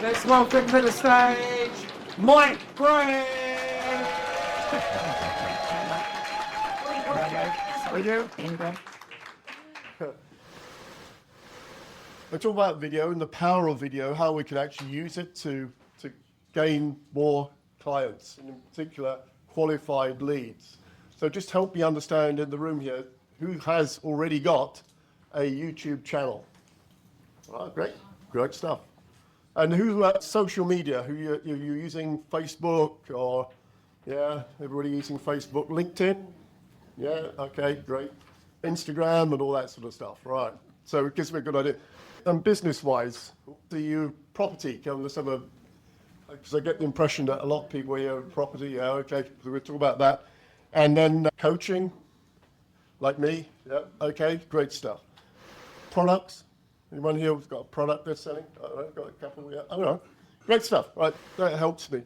Let's welcome to the stage, Mike Gray. We do. We're talking about video and the power of video, how we can actually use it to gain more clients, and in particular, qualified leads. So just help me understand in the room here, who has already got a YouTube channel? Oh, great stuff. And who social media, who you're using Facebook or, yeah, everybody using Facebook, LinkedIn? Yeah, okay, great. Instagram and all that sort of stuff, right. So it gives me a good idea. And business-wise, do you property? Because I get the impression that a lot of people here are property, yeah, okay, so we'll talk about that. And then coaching, like me, yeah, okay, great stuff. Products, anyone here who's got a product they're selling? I've got a couple, yeah, all right, great stuff, right, that helps me.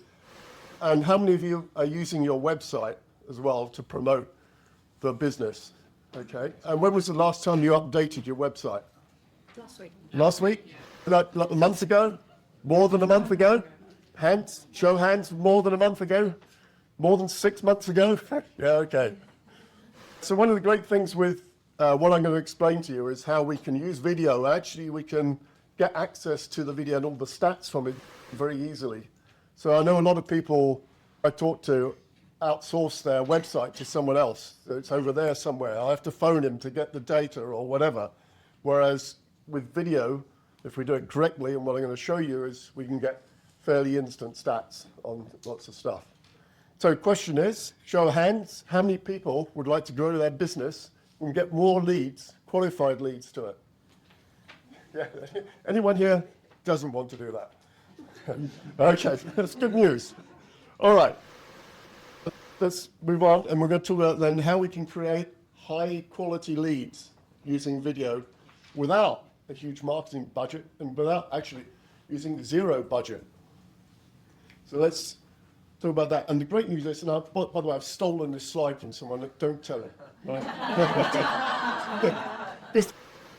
And how many of you are using your website as well to promote the business? Okay, and when was the last time you updated your website? Last week. Last week? Like a month ago? More than a month ago? Hands? Show hands. More than a month ago? More than 6 months ago? Yeah, okay. So one of the great things with what I'm going to explain to you is how we can use video. Actually, we can get access to the video and all the stats from it very easily. So I know a lot of people I talk to outsource their website to someone else. It's over there somewhere. I have to phone him to get the data or whatever. Whereas with video, if we do it correctly, and what I'm going to show you is we can get fairly instant stats on lots of stuff. So the question is, show of hands, how many people would like to grow their business and get more leads, qualified leads to it? Yeah. Anyone here doesn't want to do that? Okay, that's good news. All right, let's move on, and we're going to talk about then how we can create high quality leads using video without a huge marketing budget and without actually using zero budget. So let's talk about that. And the great news is, and by the way, I've stolen this slide from someone, don't tell him. Right?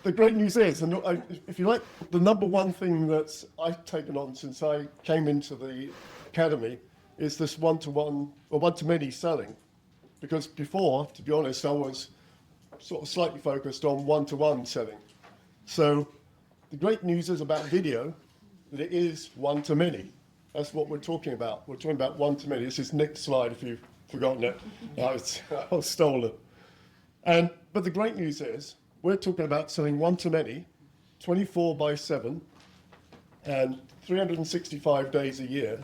The great news is, and if you like, the number one thing that I've taken on since I came into the academy is this one-to-one or one-to-many selling. Because before, to be honest, I was sort of slightly focused on one-to-one selling. So the great news is about video that it is one-to-many. That's what we're talking about. We're talking about one-to-many. This is Nick's slide, if you've forgotten it. I was stolen. But the great news is we're talking about selling one-to-many, 24/7, and 365 days a year,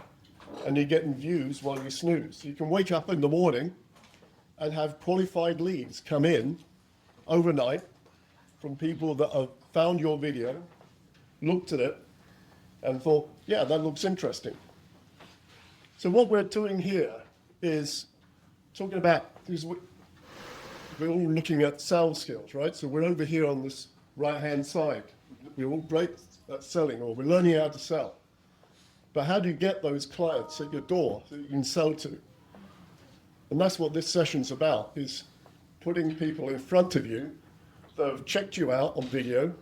and you're getting views while you snooze. You can wake up in the morning and have qualified leads come in overnight from people that have found your video, looked at it, and thought, yeah, that looks interesting. So what we're doing here is talking about, we're all looking at sales skills, right? So we're over here on this right-hand side. We're all great at selling, or we're learning how to sell. But how do you get those clients at your door that you can sell to? And that's what this session's about, is putting people in front of you that have checked you out on video,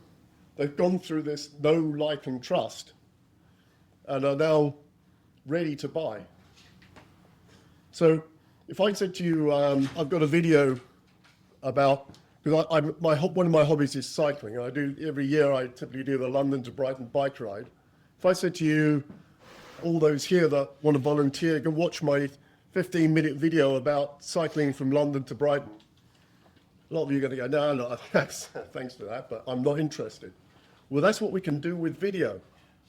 they've gone through this know, like, and trust, and are now ready to buy. So if I said to you, I've got a video about, because one of my hobbies is cycling, and every year I typically do the London to Brighton bike ride. If I said to you, all those here that want to volunteer, go watch my 15-minute video about cycling from London to Brighton. A lot of you are going to go, no, thanks for that, but I'm not interested. Well, that's what we can do with video.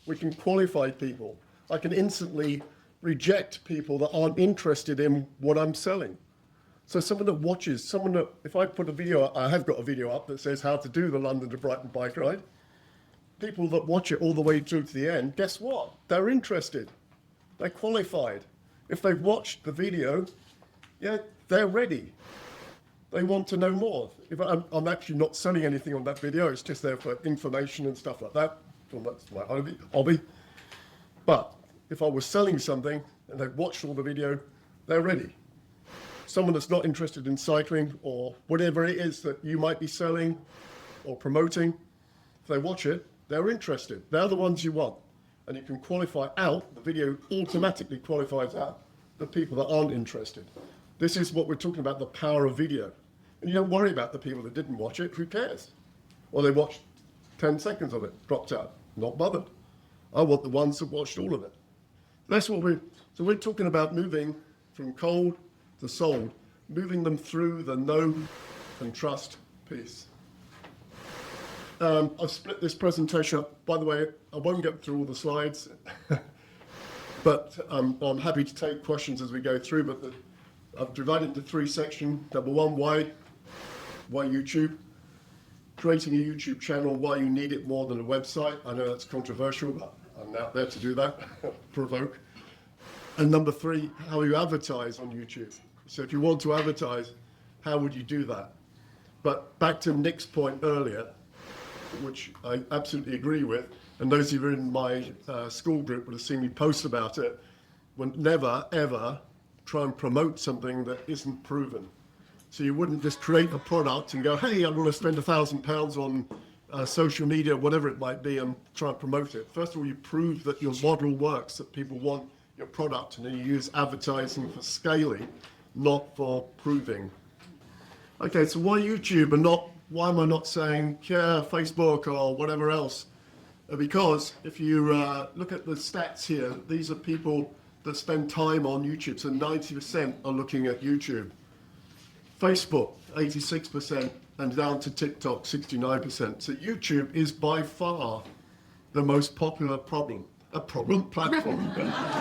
We can qualify people. I can instantly reject people that aren't interested in what I'm selling. So someone that watches, if I put a video up, I have got a video up that says how to do the London to Brighton bike ride. People that watch it all the way through to the end, guess what? They're interested. They're qualified. If they've watched the video, yeah, they're ready. They want to know more. If I'm actually not selling anything on that video, it's just there for information and stuff like that. Well, that's my hobby. But if I was selling something and they've watched all the video, they're ready. Someone that's not interested in cycling or whatever it is that you might be selling or promoting, if they watch it, they're interested. They're the ones you want. and you can qualify out, the video automatically qualifies out the people that aren't interested. This is what we're talking about, the power of video. And you don't worry about the people that didn't watch it, who cares? Or they watched 10 seconds of it, dropped out, not bothered. I want the ones that watched all of it. That's what so we're talking about moving from cold to sold, moving them through the know and trust piece. I've split this presentation up. By the way, I won't get through all the slides, but I'm happy to take questions as we go through, but I've divided into 3 sections. Number 1, why YouTube? Creating a YouTube channel, why you need it more than a website. I know that's controversial, but I'm out there to do that, provoke. And number 3, how you advertise on YouTube. So if you want to advertise, how would you do that? But back to Nick's point earlier, which I absolutely agree with, and those of you in my school group would have seen me post about it, would never, ever try and promote something that isn't proven. So you wouldn't just create a product and go, hey, I'm going to spend £1,000 on social media, whatever it might be, and try and promote it. First of all, you prove that your model works, that people want your product, and then you use advertising for scaling, not for proving. Okay, so why YouTube and why am I not saying, yeah, Facebook or whatever else? Because if you look at the stats here, these are people that spend time on YouTube, so 90% are looking at YouTube. Facebook, 86%, and down to TikTok, 69%. So YouTube is by far the most popular platform.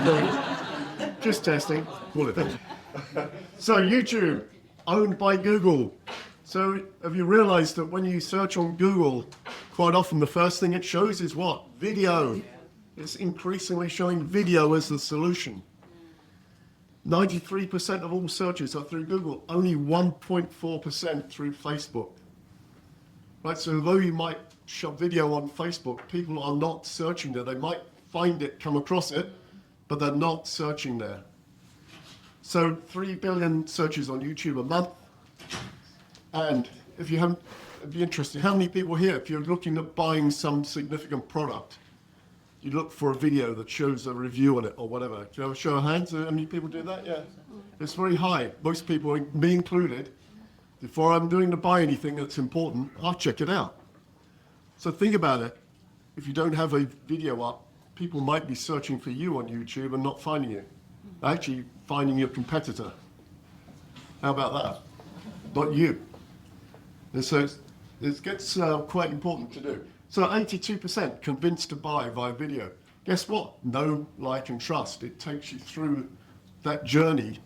No, just testing. Call it that. So YouTube, owned by Google. So have you realized that when you search on Google, quite often the first thing it shows is what? Video. It's increasingly showing video as the solution. 93% of all searches are through Google, only 1.4% through Facebook. Right, so though you might shove video on Facebook, people are not searching there. They might find it, come across it, but they're not searching there. So 3 billion searches on YouTube a month. And if you haven't, it'd be interesting, how many people here, if you're looking at buying some significant product, you look for a video that shows a review on it or whatever. Do you have a show of hands? How many people do that? Yeah. It's very high. Most people, me included, before I'm doing to buy anything that's important, I'll check it out. So think about it. If you don't have a video up, people might be searching for you on YouTube and not finding you. Actually finding your competitor. How about that? Not you. And so it gets quite important to do. So 82% convinced to buy via video. Guess what? Know, like, and trust. It takes you through that journey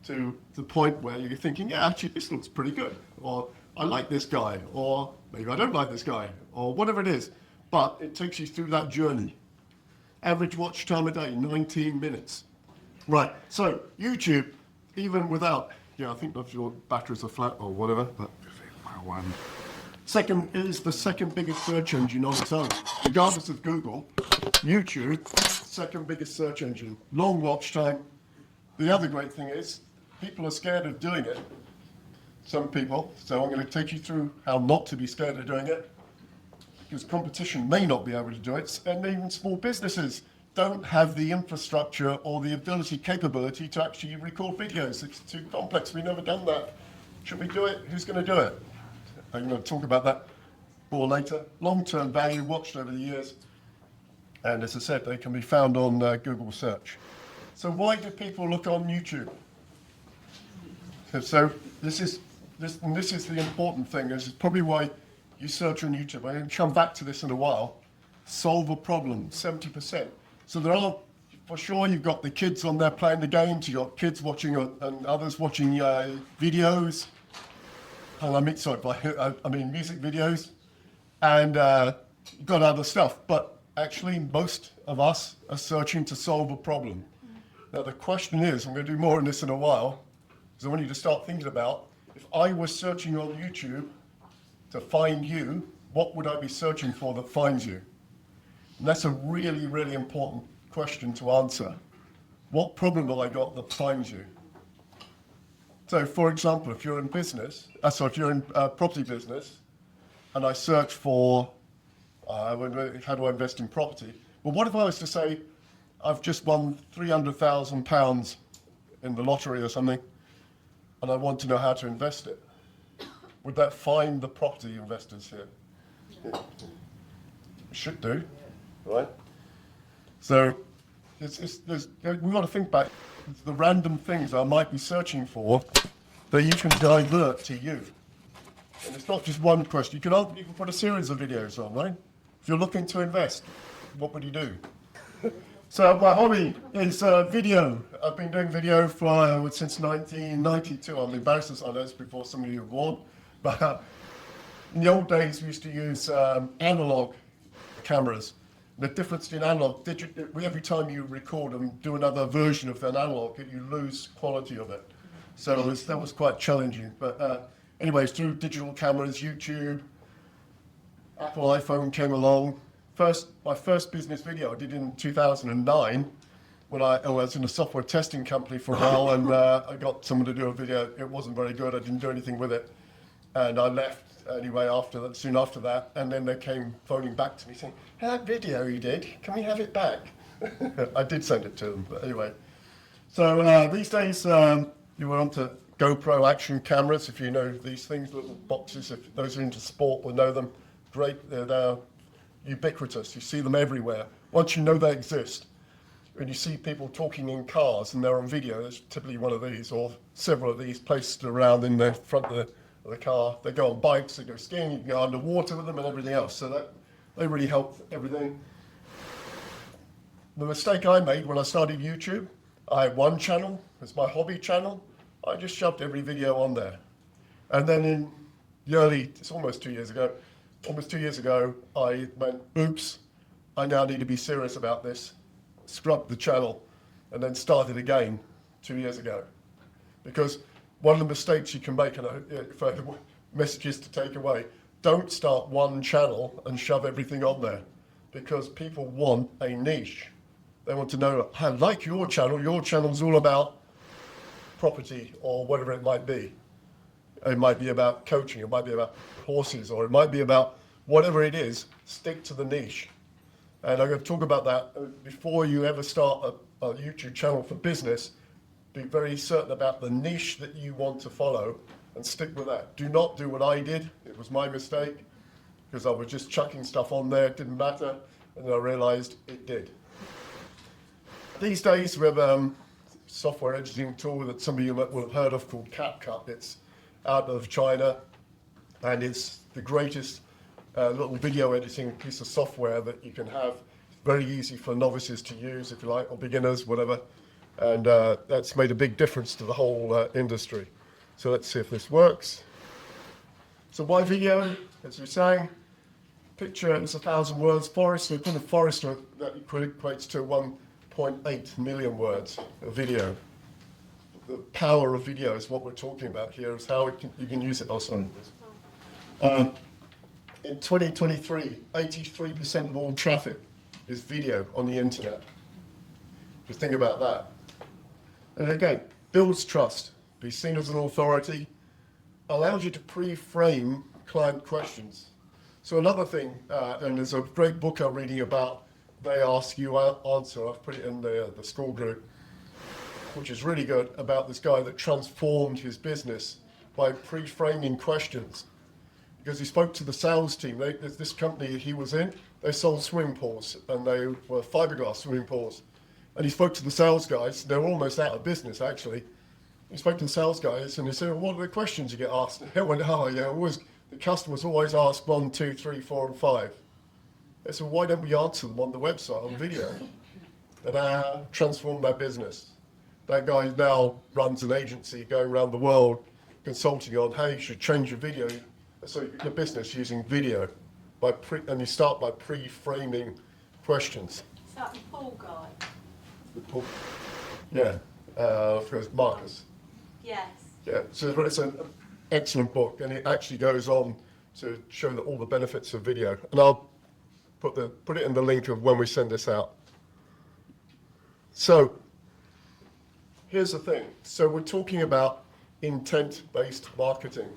to the point where you're thinking, yeah, actually, this looks pretty good. Or I like this guy. Or maybe I don't like this guy. Or whatever it is. But it takes you through that journey. Average watch time a day, 19 minutes. Right, so YouTube, even without, I think if your batteries are flat or whatever, but second is the second biggest search engine on its own. Regardless of Google, YouTube, second biggest search engine. Long watch time. The other great thing is, people are scared of doing it. Some people. So I'm going to take you through how not to be scared of doing it. Because competition may not be able to do it, and even small businesses don't have the infrastructure or the capability to actually record videos. It's too complex. We've never done that. Should we do it? Who's going to do it? I'm going to talk about that more later. Long-term value watched over the years. And as I said, they can be found on Google search. So why do people look on YouTube? So this is the important thing. This is probably why you search on YouTube. I'm going to come back to this in a while. Solve a problem, 70%. So there are, for sure, you've got the kids on there playing the games. You've got kids watching and others watching videos. And I mean music videos. And you've got other stuff. But actually, most of us are searching to solve a problem. Now, the question is, I'm going to do more on this in a while, because I want you to start thinking about, if I was searching on YouTube to find you, what would I be searching for that finds you? And that's a really, really important question to answer. What problem have I got that finds you? So, for example, if you're in business, if you're in property business, and I search for how do I invest in property? Well, what if I was to say, I've just won £300,000 in the lottery or something, and I want to know how to invest it? Would that find the property investors here? Yeah. Should do, right? So we've got to think back the random things I might be searching for that you can divert to you. And it's not just one question. You can put a series of videos on, right? If you're looking to invest, what would you do? So my hobby is video. I've been doing video since 1992. I'm embarrassed to say this before some of you were born. But in the old days, we used to use analog cameras. The difference in analog, every time you record and do another version of an analog, you lose quality of it. So that was quite challenging. But anyways, through digital cameras, YouTube, Apple iPhone came along. My first business video I did in 2009 when I was in a software testing company for a while, and I got someone to do a video. It wasn't very good. I didn't do anything with it. And I left anyway soon after that, and then they came phoning back to me saying, that video you did, can we have it back? I did send it to them, but anyway. So these days, you were onto GoPro action cameras, if you know these things, little boxes. If those who are into sport will know them. Great, they're ubiquitous. You see them everywhere. Once you know they exist, when you see people talking in cars and they're on video, there's typically one of these or several of these placed around in the front of the car. They go on bikes, they go skiing, you can go underwater with them and everything else. So they really help everything. The mistake I made when I started YouTube, I had one channel, it's my hobby channel. I just shoved every video on there. And then in the it's almost 2 years ago, I went, oops, I now need to be serious about this. Scrubbed the channel and then started again 2 years ago. Because one of the mistakes you can make, and for messages to take away, don't start one channel and shove everything on there, because people want a niche. They want to know, like your channel's all about property or whatever it might be. It might be about coaching, it might be about horses, or it might be about whatever it is. Stick to the niche. And I'm going to talk about that before you ever start a YouTube channel for business. Be very certain about the niche that you want to follow and stick with that. Do not do what I did. It was my mistake, because I was just chucking stuff on there. It didn't matter. And then I realized it did. These days we have a software editing tool that some of you will have heard of called CapCut. It's out of China, and it's the greatest little video editing piece of software that you can have. Very easy for novices to use, if you like, or beginners, whatever. And that's made a big difference to the whole industry. So let's see if this works. So why video? As we were saying, picture is 1,000 words. Forest, so in a forest, that equates to 1.8 million words of video. The power of video is what we're talking about here, is how you can use it also. In 2023, 83% of all traffic is video on the internet. Just think about that. And again, builds trust, be seen as an authority, allows you to pre-frame client questions. So another thing, and there's a great book I'm reading about, They Ask You Answer. I've put it in the school group, which is really good, about this guy that transformed his business by pre-framing questions. Because he spoke to the sales team. This company he was in, they sold swimming pools, and they were fiberglass swimming pools. And he spoke to the sales guys. They were almost out of business, actually. He spoke to the sales guys, and he said, well, what are the questions you get asked? And they went, the customers always ask 1, 2, 3, 4, and 5. They said, why don't we answer them on the website, on video? And transformed their business. That guy now runs an agency going around the world consulting on how you should change your video, so your business using video, and you start by pre-framing questions. Is that the pool guy? The pool, yeah, for Marcus. Yes. Yeah, so it's an excellent book, and it actually goes on to show that all the benefits of video. And I'll put it in the link of when we send this out. So here's the thing. So we're talking about intent-based marketing.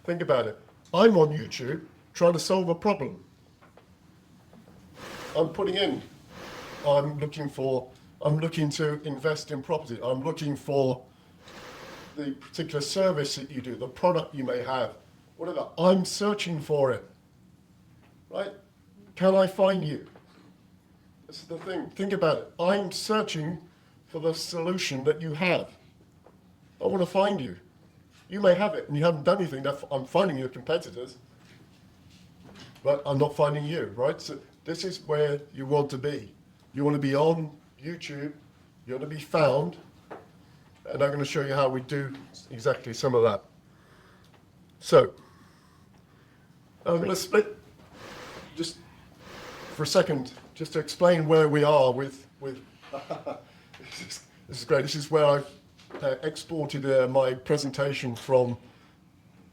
Think about it. I'm on YouTube trying to solve a problem. I'm putting in. I'm looking to invest in property. I'm looking for the particular service that you do, the product you may have, whatever. I'm searching for it, right? Can I find you? This is the thing. Think about it. I'm searching for the solution that you have. I want to find you. You may have it and you haven't done anything. I'm finding your competitors, but I'm not finding you, right? So this is where you want to be. You want to be on YouTube. You want to be found. And I'm going to show you how we do exactly some of that. So I'm going to split just for a second, just to explain where we are with this is great. This is where I've exported my presentation from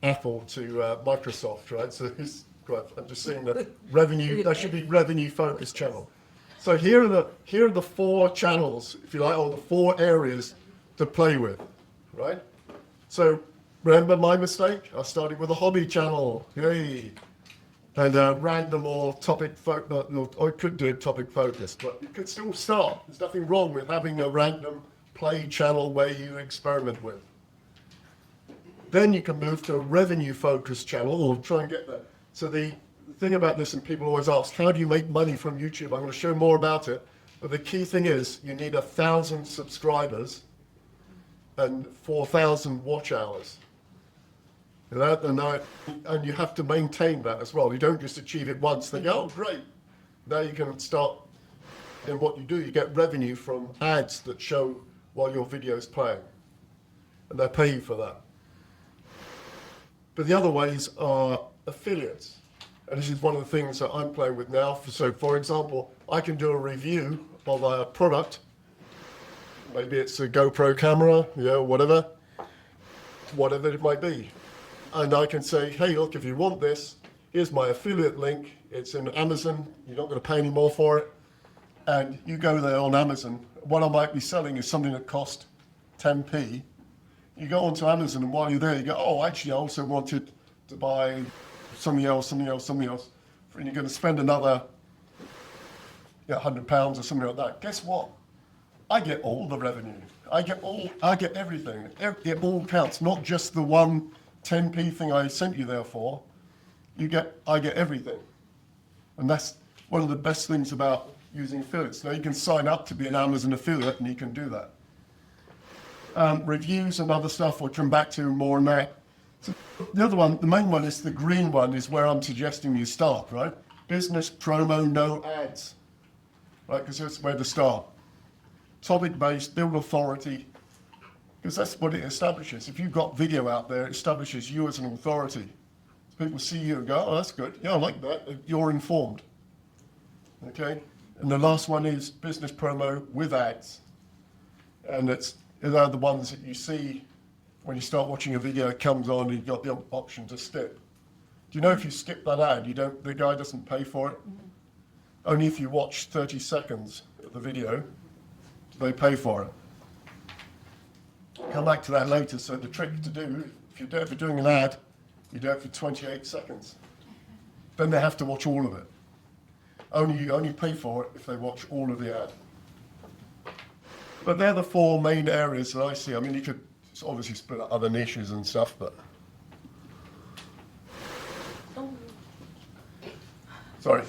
Apple to Microsoft, right? So it's great. I'm just seeing the revenue. That should be revenue focused channel. So here are the 4 channels, if you like, or the 4 areas to play with, right? So remember my mistake? I started with a hobby channel, yay, and random or topic I could do topic focused, but you could still start. There's nothing wrong with having a random play channel where you experiment with. Then you can move to a revenue focused channel or try and get there. So the thing about this, and people always ask, how do you make money from YouTube? I'm going to show more about it, but the key thing is you need 1,000 subscribers and 4,000 watch hours. And you have to maintain that as well. You don't just achieve it once, think, oh, great. Now you can start, and what you do, you get revenue from ads that show while your video is playing. And they pay you for that. But the other ways are affiliates. And this is one of the things that I'm playing with now. So for example, I can do a review of a product. Maybe it's a GoPro camera, whatever it might be. And I can say, hey, look, if you want this, here's my affiliate link. It's in Amazon. You're not going to pay any more for it. And you go there on Amazon. What I might be selling is something that cost 10p. You go onto Amazon, and while you're there, you go, oh, actually, I also wanted to buy something else. And you're going to spend another £100 or something like that. Guess what? I get all the revenue. I get everything. It all counts, not just the one 10p thing I sent you there for. I get everything. And that's one of the best things about using affiliates. Now you can sign up to be an Amazon affiliate and you can do that. Reviews and other stuff we'll come back to more on that. So the other one, the main one is the green one, is where I'm suggesting you start, right? Business, promo, no ads, right? Because that's where to start. Topic-based, build authority, because that's what it establishes. If you've got video out there, it establishes you as an authority. So people see you and go, oh, that's good. Yeah, I like that. You're informed. Okay? And the last one is business promo with ads. And they're the ones that you see when you start watching a video, it comes on and you've got the option to skip. Do you know if you skip that ad, the guy doesn't pay for it? Only if you watch 30 seconds of the video, do they pay for it. Come back to that later. So the trick to do, if you're doing an ad, you do it for 28 seconds. Then they have to watch all of it. You only pay for it if they watch all of the ad. But they're the 4 main areas that I see. I mean, you could obviously split up other niches and stuff, but... Sorry.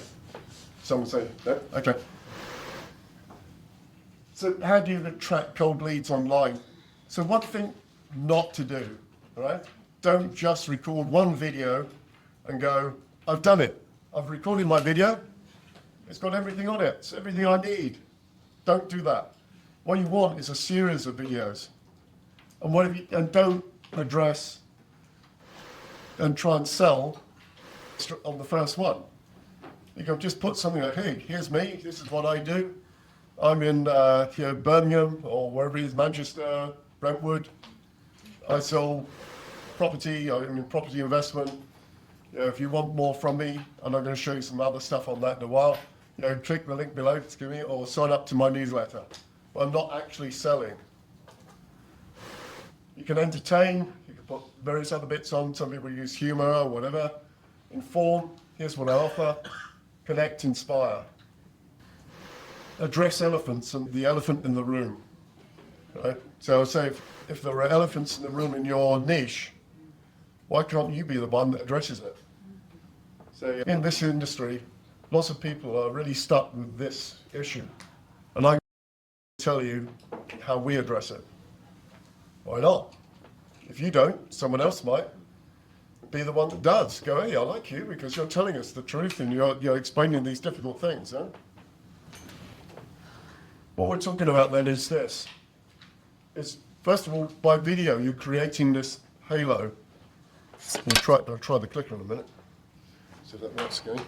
Someone say, no? Okay. So how do you attract cold leads online? So one thing not to do, right? Don't just record one video and go, I've done it. I've recorded my video. It's got everything on it. It's everything I need. Don't do that. What you want is a series of videos. And don't address and try and sell on the first one. You can just put something like, hey, here's me. This is what I do. I'm in Birmingham or wherever it is, Manchester, Brentwood. I sell property. I'm in property investment. If you want more from me, and I'm going to show you some other stuff on that in a while, click the link below to give me, or sign up to my newsletter. But I'm not actually selling. You can entertain. You can put various other bits on. Some people use humor or whatever. Inform. Here's what I offer. Connect, inspire. address elephants and the elephant in the room. Right? So I'll say if there are elephants in the room in your niche, why can't you be the one that addresses it? So in this industry, lots of people are really stuck with this issue. And I can tell you how we address it. Why not? If you don't, someone else might be the one that does. Go, hey, I like you because you're telling us the truth and you're explaining these difficult things. Huh? What we're talking about then is this. Is first of all, by video, you're creating this halo. I'll try the clicker in a minute. So that works again.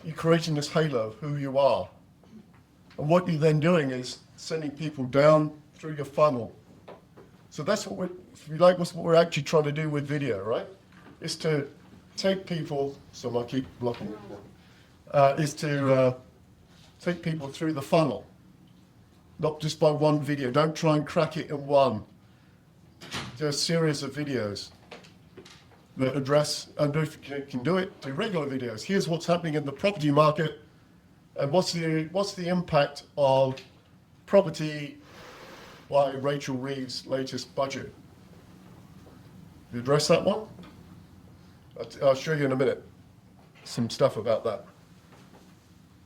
You're creating this halo of who you are. And what you're then doing is sending people down through your funnel. So that's what if you like, what we're actually trying to do with video, right? Is to take people, so I keep blocking it, is to take people through the funnel. Not just by one video. Don't try and crack it in one. Do a series of videos that address, and if you can do it, do regular videos. Here's what's happening in the property market, and what's the impact of property by Rachel Reeves' latest budget. You address that one? I'll show you in a minute some stuff about that.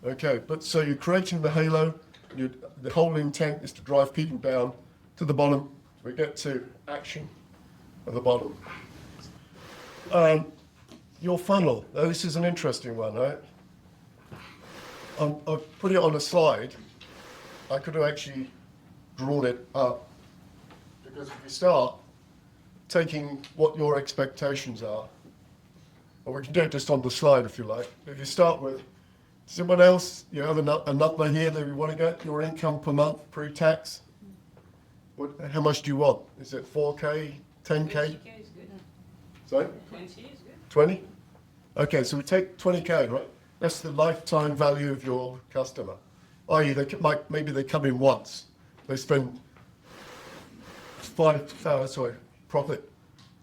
Okay, but so you're creating the halo. The whole intent is to drive people down to the bottom. We get to action at the bottom. Your funnel. Now, this is an interesting one, right? I've put it on a slide. I could have actually drawn it up. Because if you start taking what your expectations are, or we can do it just on the slide if you like. If you start with someone else, you have a number here that you want to get, your income per month, pre-tax. How much do you want? Is it 4K, 10K? 20K is good. Sorry? 20 is good. 20? Okay, so we take 20K, right? That's the lifetime value of your customer. I.e., maybe they come in once. They spend profit.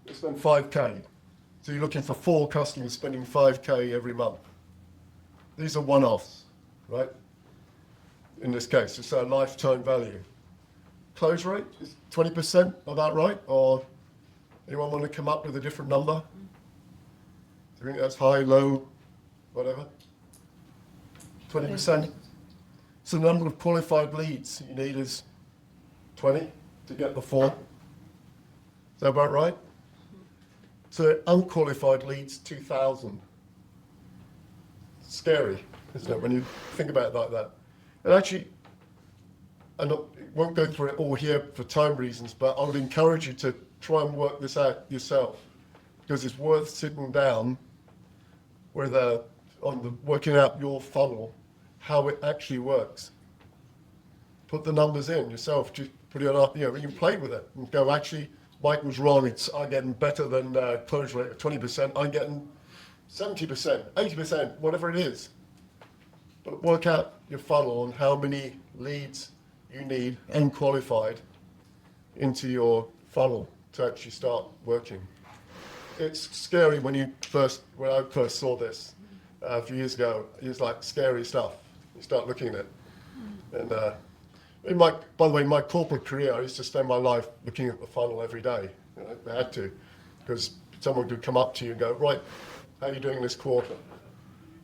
They spend 5K. So you're looking for 4 customers spending 5K every month. These are one-offs, right? In this case, it's our lifetime value. Close rate is 20%, about right? Or anyone want to come up with a different number? Do you think that's high, low, whatever? 20%? So the number of qualified leads you need is 20 to get the 4. Is that about right? So unqualified leads, 2,000. Scary, isn't it, when you think about it like that? And actually, I won't go through it all here for time reasons, but I would encourage you to try and work this out yourself, because it's worth sitting down working out your funnel, how it actually works. Put the numbers in yourself, just put it up, you can play with it and go, actually, Mike was wrong, I'm getting better than close rate of 20%, I'm getting 70%, 80%, whatever it is. But work out your funnel on how many leads you need unqualified into your funnel to actually start working. It's scary when I first saw this a few years ago. It's like scary stuff. You start looking at it. And by the way, my corporate career, I used to spend my life looking at the funnel every day. I had to, because someone would come up to you and go, right, how are you doing this quarter?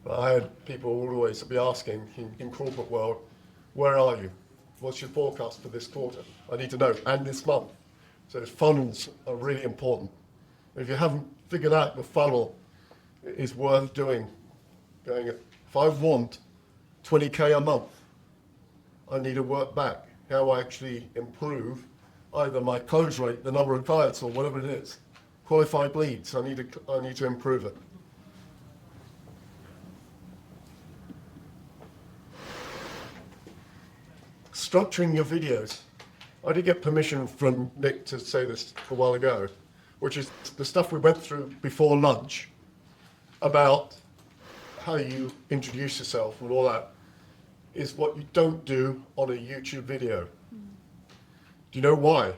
I had people always be asking in corporate world, where are you? What's your forecast for this quarter? I need to know, and this month. So funnels are really important. If you haven't figured out the funnel, it is worth doing. If I want 20K a month, I need to work back how I actually improve either my close rate, the number of clients, or whatever it is. Qualified leads, I need to improve it. Structuring your videos. I did get permission from Nick to say this a while ago, which is the stuff we went through before lunch about how you introduce yourself and all that is what you don't do on a YouTube video. Do you know why?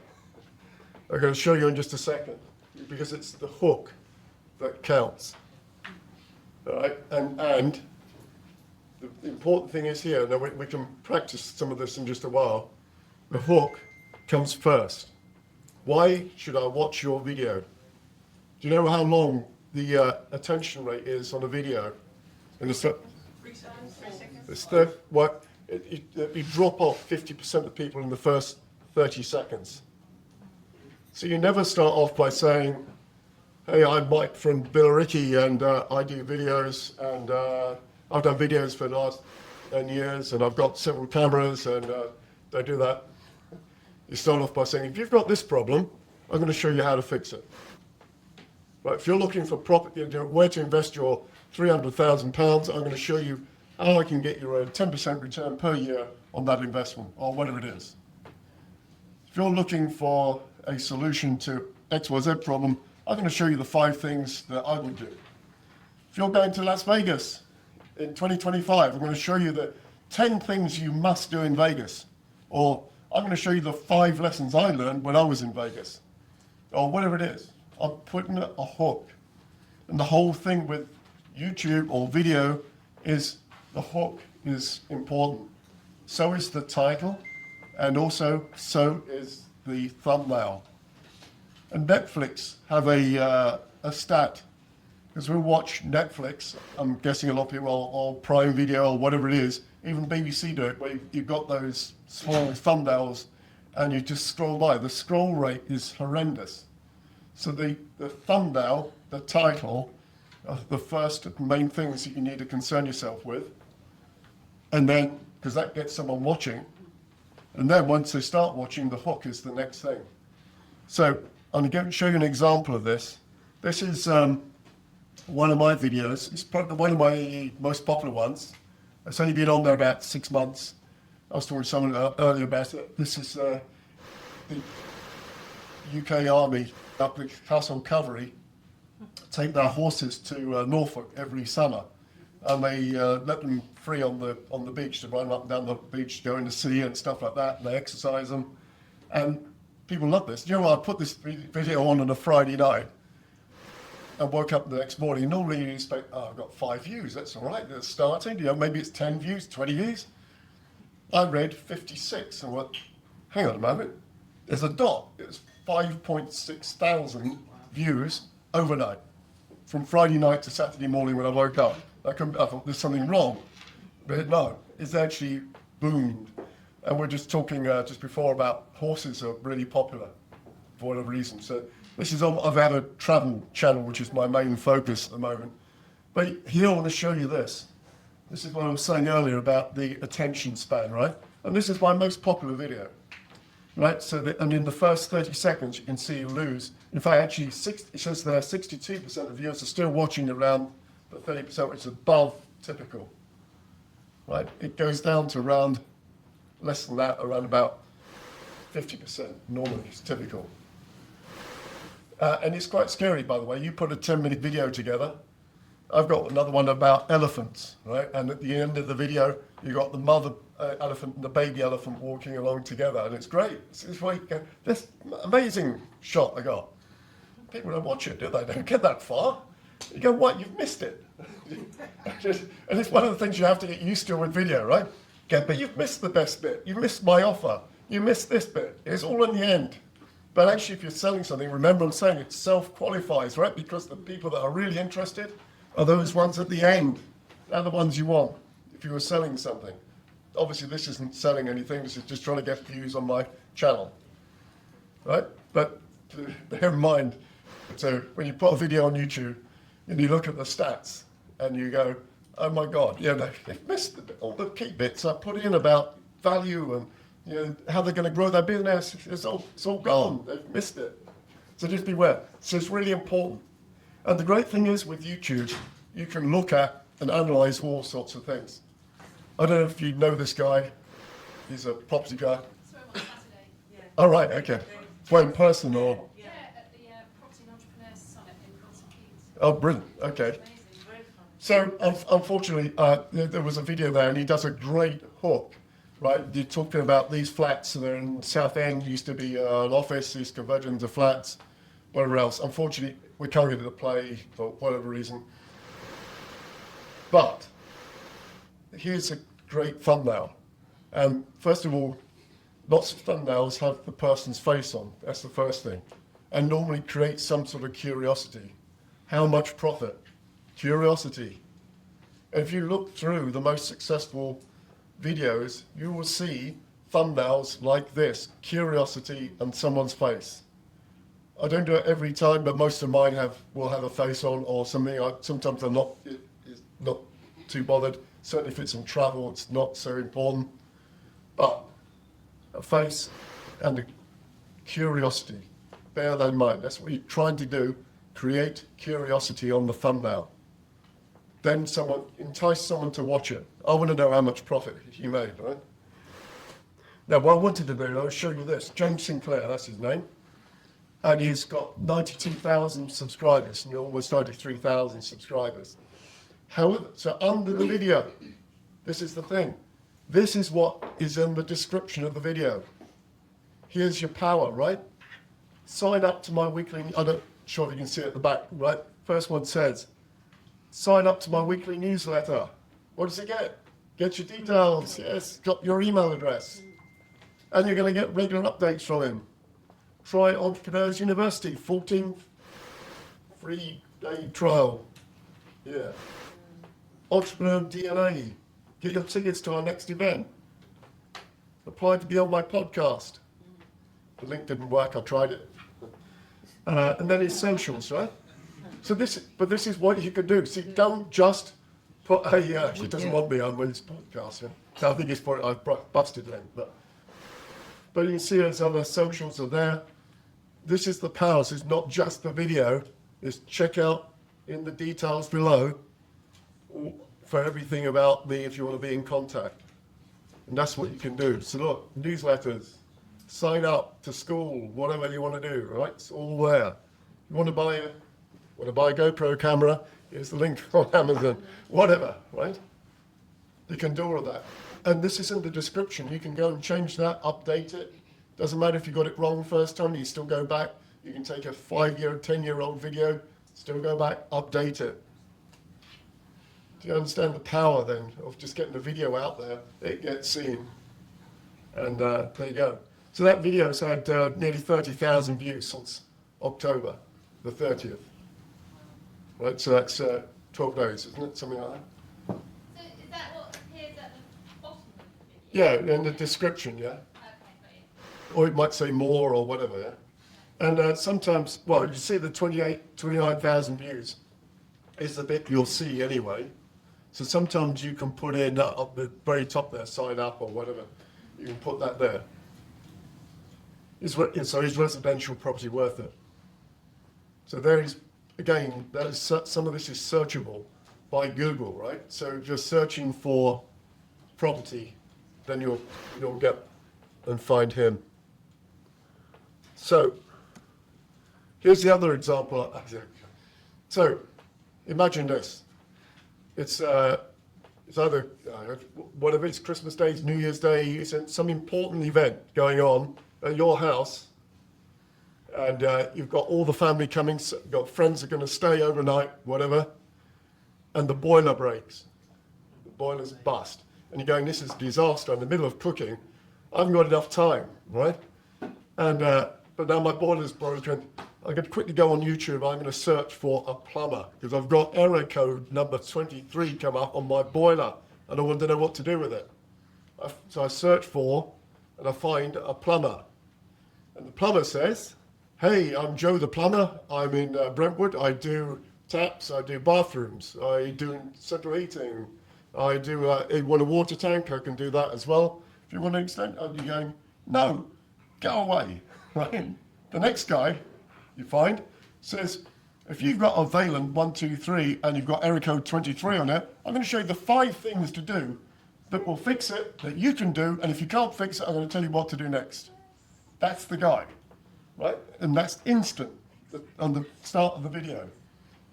I'm going to show you in just a second, because it's the hook that counts. All right? And the important thing is here, now we can practice some of this in just a while. The hook comes first. Why should I watch your video? Do you know how long the attention rate is on a video? And it's what you drop off 50% of people in the first 30 seconds. So you never start off by saying, hey, I'm Mike from Billericay and I do videos and I've done videos for the last 10 years and I've got several cameras and don't do that. You start off by saying, if you've got this problem, I'm going to show you how to fix it. Right, if you're looking for where to invest your £300,000, I'm going to show you how I can get you a 10% return per year on that investment, or whatever it is. If you're looking for a solution to XYZ problem, I'm going to show you the 5 things that I would do. If you're going to Las Vegas in 2025, I'm going to show you the 10 things you must do in Vegas. Or I'm going to show you the 5 lessons I learned when I was in Vegas. Or whatever it is. I'm putting a hook. And the whole thing with YouTube or video is the hook is important. So is the title, and also so is the thumbnail. And Netflix have a stat, because we watch Netflix, I'm guessing a lot of people, or Prime Video or whatever it is, even BBC do it, where you've got those small thumbnails and you just scroll by. The scroll rate is horrendous. So the thumbnail, the title, are the first main things that you need to concern yourself with. And then, because that gets someone watching, and then once they start watching, the hook is the next thing. So I'm going to show you an example of this. This is one of my videos. It's probably one of my most popular ones. It's only been on there about 6 months. I was talking to someone earlier about it. This is the UK Army up the Castle Cavalry take their horses to Norfolk every summer, and they let them free on the beach to run up and down the beach, go in the sea and stuff like that. And they exercise them, and people love this. You know what? I put this video on a Friday night and woke up the next morning. Normally you expect, oh, I've got 5 views. That's all right. It's starting. You know, maybe it's 10 views, 20 views. I read 56 and went, hang on a moment. There's a dot. It's 5.6 thousand views overnight, from Friday night to Saturday morning when I woke up. I thought there's something wrong, but no, it's actually boomed. And we're just talking just before about horses are really popular for whatever reason. So this is I've had a travel channel, which is my main focus at the moment. But here I want to show you this. This is what I was saying earlier about the attention span, right? And this is my most popular video. Right, so and in the first 30 seconds, you can see you lose. In fact, actually, it says there 62% of viewers are still watching around the 30%, which is above typical. Right, it goes down to around less than that, around about 50%. Normally, it's typical. And it's quite scary, by the way. You put a 10-minute video together. I've got another one about elephants, right? And at the end of the video, you got the mother elephant and the baby elephant walking along together, and it's great. This amazing shot I got. People don't watch it, do they? They don't get that far. You go, what? You've missed it. And it's one of the things you have to get used to with video, right? But you've missed the best bit. You missed my offer. You missed this bit. It's all in the end. But actually, if you're selling something, remember I'm saying it self-qualifies, right? Because the people that are really interested are those ones at the end. They're the ones you want if you were selling something. Obviously, this isn't selling anything. This is just trying to get views on my channel, right? But bear in mind, so when you put a video on YouTube and you look at the stats and you go, oh my God, they've missed all the key bits I put in about value and how they're going to grow their business. It's all gone. They've missed it. So just beware. So it's really important. And the great thing is with YouTube, you can look at and analyze all sorts of things. I don't know if you know this guy. He's a property guy. Saw him on Saturday. Yeah. Oh, right, okay. Well, in person or? Yeah, at the Property and Entrepreneurs Summit in Milton Keynes. Oh, brilliant. Okay. Amazing, very fun. So, unfortunately, there was a video there, and he does a great hook, right? You're talking about these flats that are in South End, used to be an office, he's converted into flats, whatever else. Unfortunately, we can't get it to play for whatever reason. But here's a great thumbnail. And first of all, lots of thumbnails have the person's face on. That's the first thing. And normally create some sort of curiosity. How much profit? Curiosity. And if you look through the most successful videos, you will see thumbnails like this, curiosity and someone's face. I don't do it every time, but most of mine will have a face on or something. Sometimes I'm not too bothered. Certainly if it's in travel, it's not so important. But a face and a curiosity, bear that in mind. That's what you're trying to do, create curiosity on the thumbnail. Then entice someone to watch it. I want to know how much profit he made, right? Now, what I wanted to do, I'll show you this. James Sinclair, that's his name. And he's got 92,000 subscribers, and almost 93,000 subscribers. However, so under the video, this is the thing. This is what is in the description of the video. Here's your power, right? Sign up to my weekly, I'm not sure if you can see it at the back, right? First one says, sign up to my weekly newsletter. What does it get? Get your details, yes, got your email address. And you're going to get regular updates from him. Try Entrepreneurs University, 14 free day trial. Yeah. Entrepreneur DNA. Get your tickets to our next event. Apply to be on my podcast. The link didn't work, I tried it. And then his socials, right? So this is what you can do. See, don't just put he doesn't want me on his podcast. Yeah? I think he's probably, I've busted him. But you can see his other socials are there. This is the power. So it's not just the video. It's check out in the details below for everything about me if you want to be in contact. And that's what you can do. So look, newsletters, sign up to school, whatever you want to do, right? It's all there. You want to buy a GoPro camera, here's the link on Amazon, whatever, right? You can do all of that. And this is in the description. You can go and change that, update it. Doesn't matter if you got it wrong first time, you still go back. You can take a 5-year, 10-year-old video, still go back, update it. Do you understand the power then of just getting the video out there? It gets seen. And there you go. So that video's had nearly 30,000 views since October the 30th. Right, so that's 12 days, isn't it? Something like that. So is that what appears at the bottom of the video? Yeah, in the description, yeah. Okay, got you. Or it might say more or whatever, yeah. And sometimes, well, you see the 29,000 views is the bit you'll see anyway. So sometimes you can put in up the very top there, sign up or whatever. You can put that there. So is residential property worth it? So there is, again, some of this is searchable by Google, right? So if you're searching for property, then you'll get and find him. So here's the other example. So imagine this. It's either whatever it's Christmas Day, it's New Year's Day, it's some important event going on at your house, and you've got all the family coming, you've got friends are going to stay overnight, whatever, and the boiler breaks. The boiler's bust. And you're going, this is a disaster in the middle of cooking. I haven't got enough time, right? And but now my boiler's broken. I'm going to quickly go on YouTube. I'm going to search for a plumber because I've got error code number 23 come up on my boiler and I want to know what to do with it. So I search for and I find a plumber. And the plumber says, hey, I'm Joe the plumber. I'm in Brentwood. I do taps. I do bathrooms. I do central heating. I do, you want a water tank? I can do that as well. If you want to extend, and you're going, no, go away, right? The next guy you find says, if you've got a Valent 123 and you've got error code 23 on it, I'm going to show you the 5 things to do that will fix it, that you can do, and if you can't fix it, I'm going to tell you what to do next. That's the guy, right? And that's instant on the start of the video.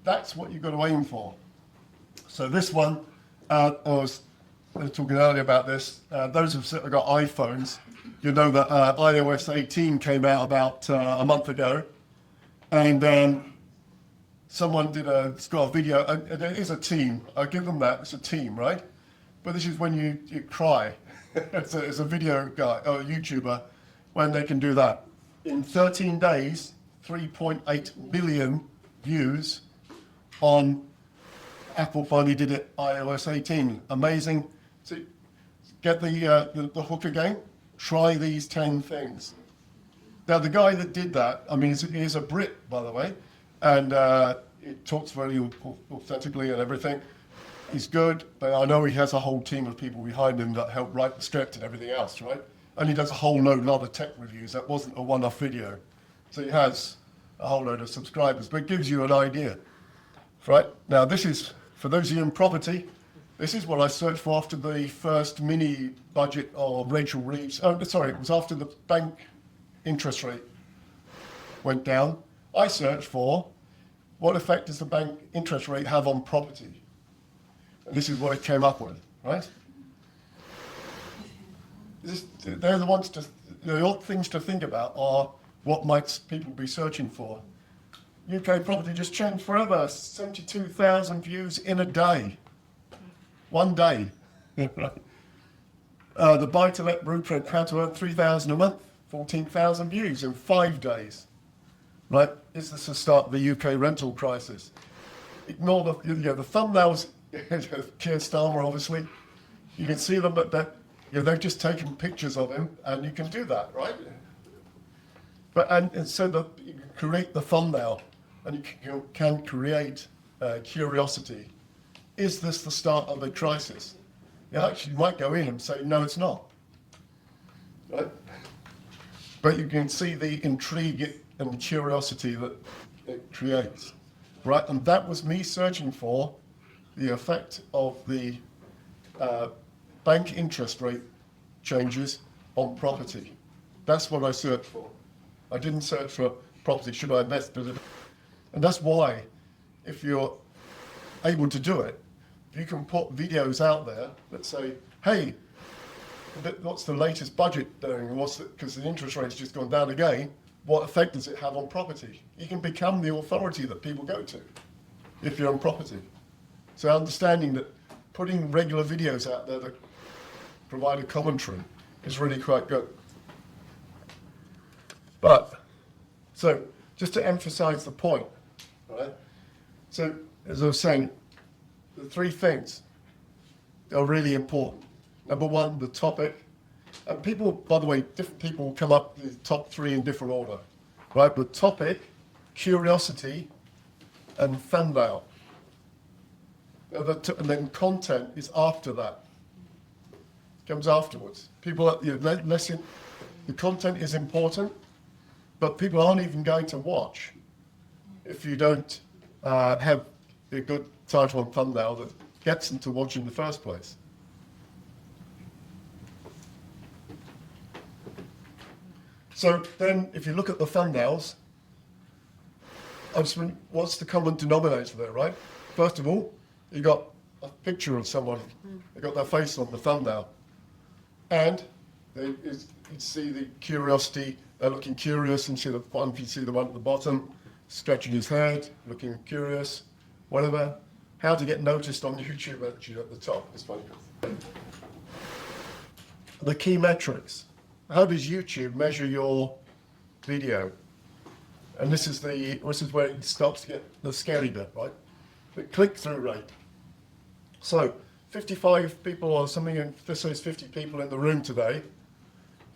That's what you've got to aim for. So this one, I was talking earlier about this. Those of us that have got iPhones, you know that iOS 18 came out about a month ago. And someone got a video, and it is a team, I'll give them that, it's a team, right? but this is when you cry. It's a video guy, or a YouTuber, when they can do that. In 13 days, 3.8 billion views on Apple finally did it, iOS 18. Amazing. So get the hook again. Try these 10 things. Now, the guy that did that, I mean, he's a Brit, by the way, and he talks very authentically and everything. He's good, but I know he has a whole team of people behind him that help write the script and everything else, right? And he does a whole lot of tech reviews. That wasn't a one-off video. So he has a whole load of subscribers, but it gives you an idea, right? Now, this is, for those of you in property, this is what I searched for after the first mini budget of Rachel Reeves. Oh, sorry, it was after the bank interest rate went down. I searched for what effect does the bank interest rate have on property? And this is what it came up with, right? They're the ones the odd things to think about are what might people be searching for. UK property just changed forever. 72,000 views in a day. One day. The buy-to-let blueprint, how to earn 3,000 a month, 14,000 views in 5 days. Right? Is this the start of the UK rental crisis? Ignore the thumbnails. Keir Starmer, obviously. You can see them, but they've just taken pictures of him, and you can do that, right? But and so you can create the thumbnail, and you can create curiosity. Is this the start of a crisis? You actually might go in and say, no, it's not. Right? But you can see the intrigue and the curiosity that it creates, right? And that was me searching for the effect of the bank interest rate changes on property. That's what I searched for. I didn't search for property, should I invest? And that's why, if you're able to do it, if you can put videos out there that say, hey, what's the latest budget doing? Because the interest rate's just gone down again, what effect does it have on property? You can become the authority that people go to if you're on property. So understanding that putting regular videos out there that provide a commentary is really quite good. But, so, just to emphasize the point, right? So, as I was saying, the 3 things are really important. Number 1, the topic. And people, by the way, different people come up with the top 3 in different order, right? The topic, curiosity, and thumbnail. And then content is after that. Comes afterwards. People, the content is important, but people aren't even going to watch if you don't have a good title and thumbnail that gets them to watch in the first place. So then, if you look at the thumbnails, what's the common denominator there, right? First of all, you got a picture of someone. They got their face on the thumbnail, and you see the curiosity. They're looking curious, and you see the one at the bottom, stretching his head, looking curious, whatever. How to get noticed on YouTube actually at the top is funny. The key metrics. How does YouTube measure your video? And this is where it starts to get the scary bit, right? The click-through rate. So 55 people or something, and this says 50 people in the room today.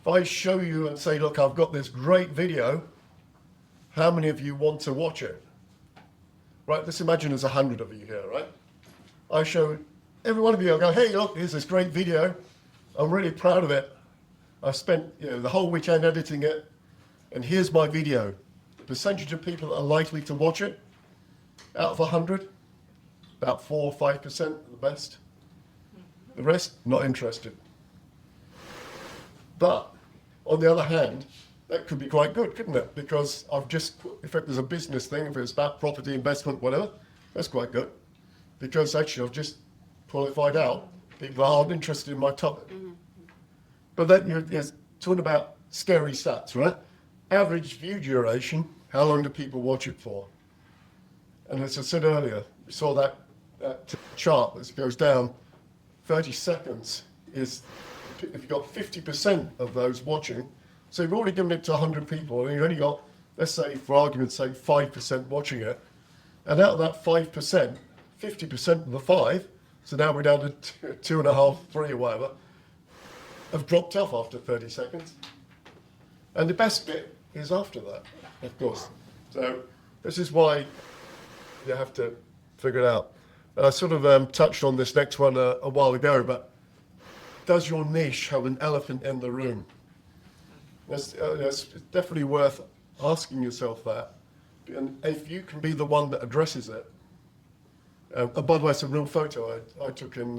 If I show you and say, look, I've got this great video, how many of you want to watch it? Right, let's imagine there's 100 of you here, right? I show every one of you, I go, hey, look, here's this great video. I'm really proud of it. I spent the whole weekend editing it, and here's my video. The percentage of people that are likely to watch it, out of 100, about 4 or 5% are the best. The rest, not interested. But, on the other hand, that could be quite good, couldn't it? Because if it was a business thing, if it's about property, investment, whatever, that's quite good. Because actually I've just qualified out people aren't interested in my topic. But then you're talking about scary stats, right? Average view duration, how long do people watch it for? And as I said earlier, we saw that chart that goes down 30 seconds is, if you've got 50% of those watching, so you've already given it to 100 people, and you've only got, let's say, for argument's sake, 5% watching it, and out of that 5%, 50% of the 5, so now we're down to 2.5, 3 or whatever, have dropped off after 30 seconds. And the best bit is after that, of course. So this is why you have to figure it out. And I sort of touched on this next one a while ago, but does your niche have an elephant in the room? It's definitely worth asking yourself that. And if you can be the one that addresses it. And by the way, it's a real photo I took in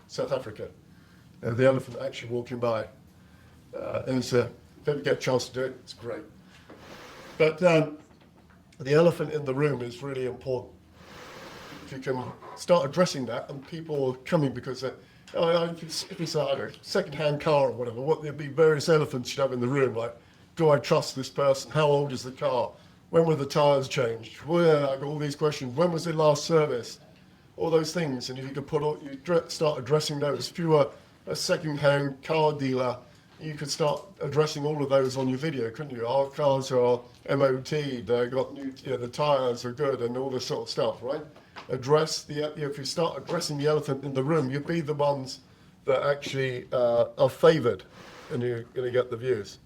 South Africa. The elephant actually walking by. And it's if you ever get a chance to do it, it's great. But the elephant in the room is really important. If you can start addressing that, and people are coming because if it's a second-hand car or whatever, there'd be various elephants you'd have in the room, like, do I trust this person? How old is the car? When were the tyres changed? Well, I got all these questions. When was it last serviced? All those things. And if you could start addressing those. If you were a second-hand car dealer, you could start addressing all of those on your video, couldn't you? Our cars are MOT, they got new, the tyres are good, and all this sort of stuff, right? If you start addressing the elephant in the room, you'll be the ones that actually are favoured, and you're going to get the views.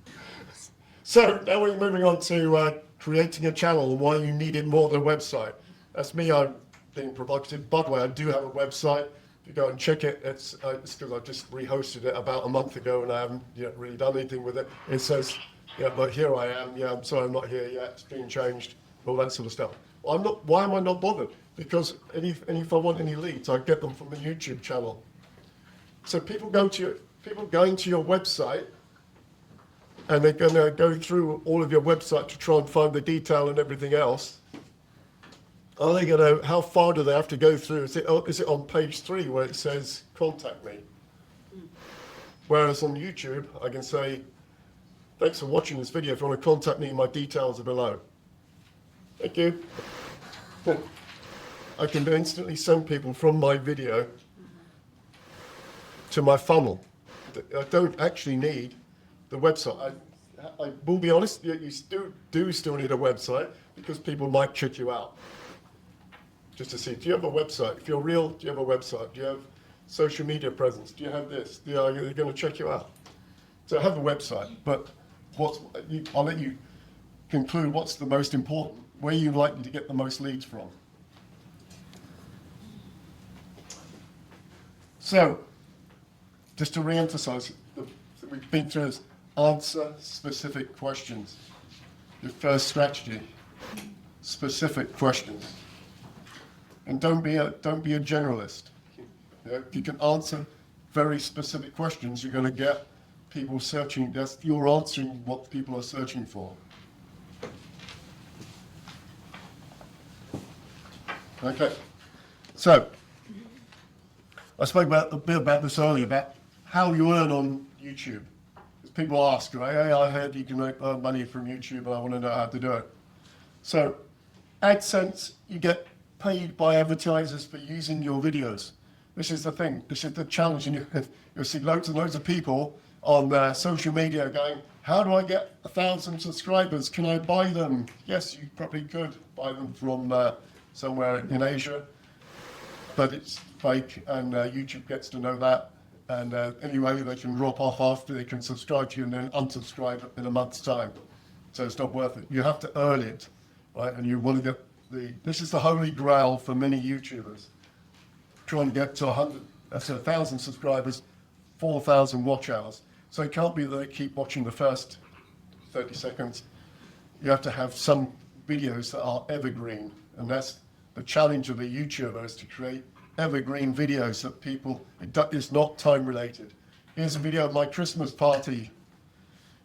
So now we're moving on to creating a channel and why you need it more than a website. That's me, I'm being provocative. By the way, I do have a website. If you go and check it, it's because I just rehosted it about a month ago and I haven't yet really done anything with it. It says, yeah, but here I am. Yeah, I'm sorry I'm not here yet. It's been changed. All that sort of stuff. Well, why am I not bothered? Because if I want any leads, I get them from the YouTube channel. So people going to your website, and they're going to go through all of your website to try and find the detail and everything else. Are they going to? How far do they have to go through? Is it on page 3 where it says contact me? Whereas on YouTube, I can say, thanks for watching this video. If you want to contact me, my details are below. Thank you. I can instantly send people from my video to my funnel. I don't actually need the website. I will be honest, you do still need a website because people might check you out. Just to see, do you have a website? If you're real, do you have a website? Do you have social media presence? Do you have this? Are they going to check you out? So I have a website, but I'll let you conclude what's the most important, where you're likely to get the most leads from. So, just to re-emphasize, we've been through this, answer specific questions. Your first strategy, specific questions. And don't be a generalist. If you can answer very specific questions, you're going to get people searching. You're answering what people are searching for. Okay. So, I spoke a bit about this earlier, about how you earn on YouTube. Because people ask, right, hey, I heard you can earn money from YouTube and I want to know how to do it. So, AdSense, you get paid by advertisers for using your videos. This is the thing, this is the challenge, and you'll see loads and loads of people on social media going, how do I get 1,000 subscribers? Can I buy them? Yes, you probably could buy them from somewhere in Asia, but it's fake, and YouTube gets to know that, and anyway, they can drop off after they can subscribe to you and then unsubscribe in a month's time. So it's not worth it. You have to earn it, right? And you want to get this is the holy grail for many YouTubers. Trying to get to 1,000 subscribers, 4,000 watch hours. So it can't be that they keep watching the first 30 seconds. You have to have some videos that are evergreen. And that's the challenge of a YouTuber, is to create evergreen videos that people, it's not time related. Here's a video of my Christmas party.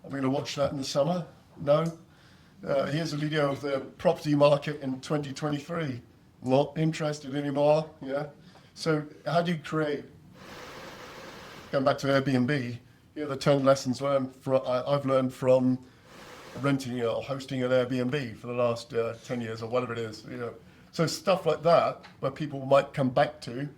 I'm going to watch that in the summer. No. Here's a video of the property market in 2023. Not interested anymore. Yeah. So how do you create? Going back to Airbnb, here are the 10 lessons I've learned from renting or hosting an Airbnb for the last 10 years or whatever it is. So stuff like that, where people might come back to,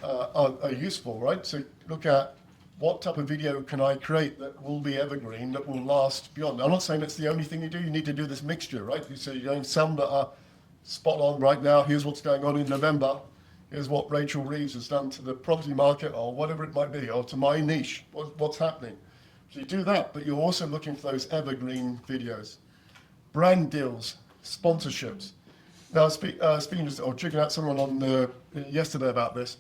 are useful, right? So look at what type of video can I create that will be evergreen, that will last beyond. I'm not saying that's the only thing you do. You need to do this mixture, right? So you're doing some that are spot on right now. Here's what's going on in November. Here's what Rachel Reeves has done to the property market, or whatever it might be, or to my niche, what's happening. So you do that, but you're also looking for those evergreen videos. Brand deals, sponsorships. Now, speaking to, or checking out someone on yesterday about this,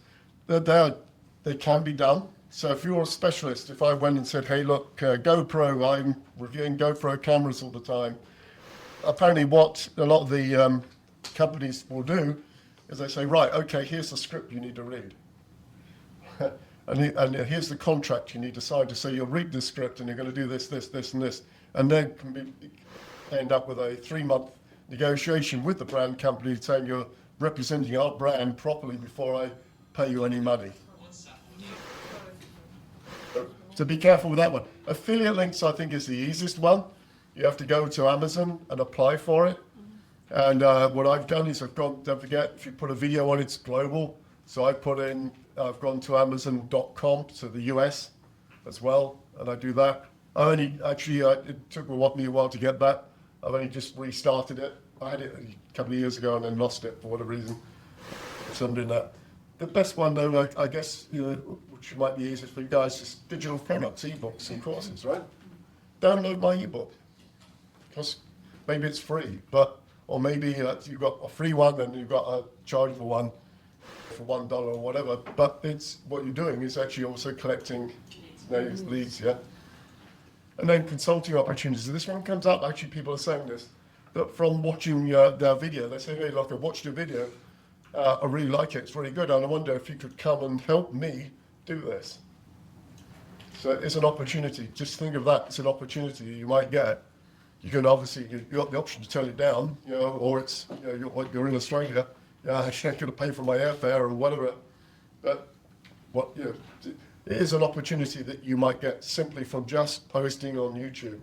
they can be done. So if you're a specialist, if I went and said, hey, look, GoPro, I'm reviewing GoPro cameras all the time. Apparently what a lot of the companies will do is they say, right, okay, here's the script you need to read. and here's the contract you need to sign to say you'll read this script and you're going to do this, this, this, and this. And then end up with a 3-month negotiation with the brand company saying you're representing our brand properly before I pay you any money. So be careful with that one. Affiliate links, I think, is the easiest one. You have to go to Amazon and apply for it. And what I've done is don't forget, if you put a video on, it's global. So I've gone to Amazon.com to the US as well, and I do that. It took me a while to get that. I've only just restarted it. I had it a couple of years ago and then lost it for whatever reason. So I'm doing that. The best one, though, I guess, which might be easiest for you guys, is digital products, ebooks and courses, right? Download my ebook. Because maybe it's free, or maybe you've got a free one and you've got a chargeable one for $1 or whatever. But what you're doing is actually also collecting leads, yeah? And then consulting opportunities. This one comes up, actually people are saying this, that from watching their video, they say, hey, look, I watched your video, I really like it, it's really good, and I wonder if you could come and help me do this. So it's an opportunity. Just think of that, it's an opportunity you might get. You can obviously, you've got the option to turn it down, or it's, you're in Australia, I'm going to pay for my airfare or whatever. But it is an opportunity that you might get simply from just posting on YouTube.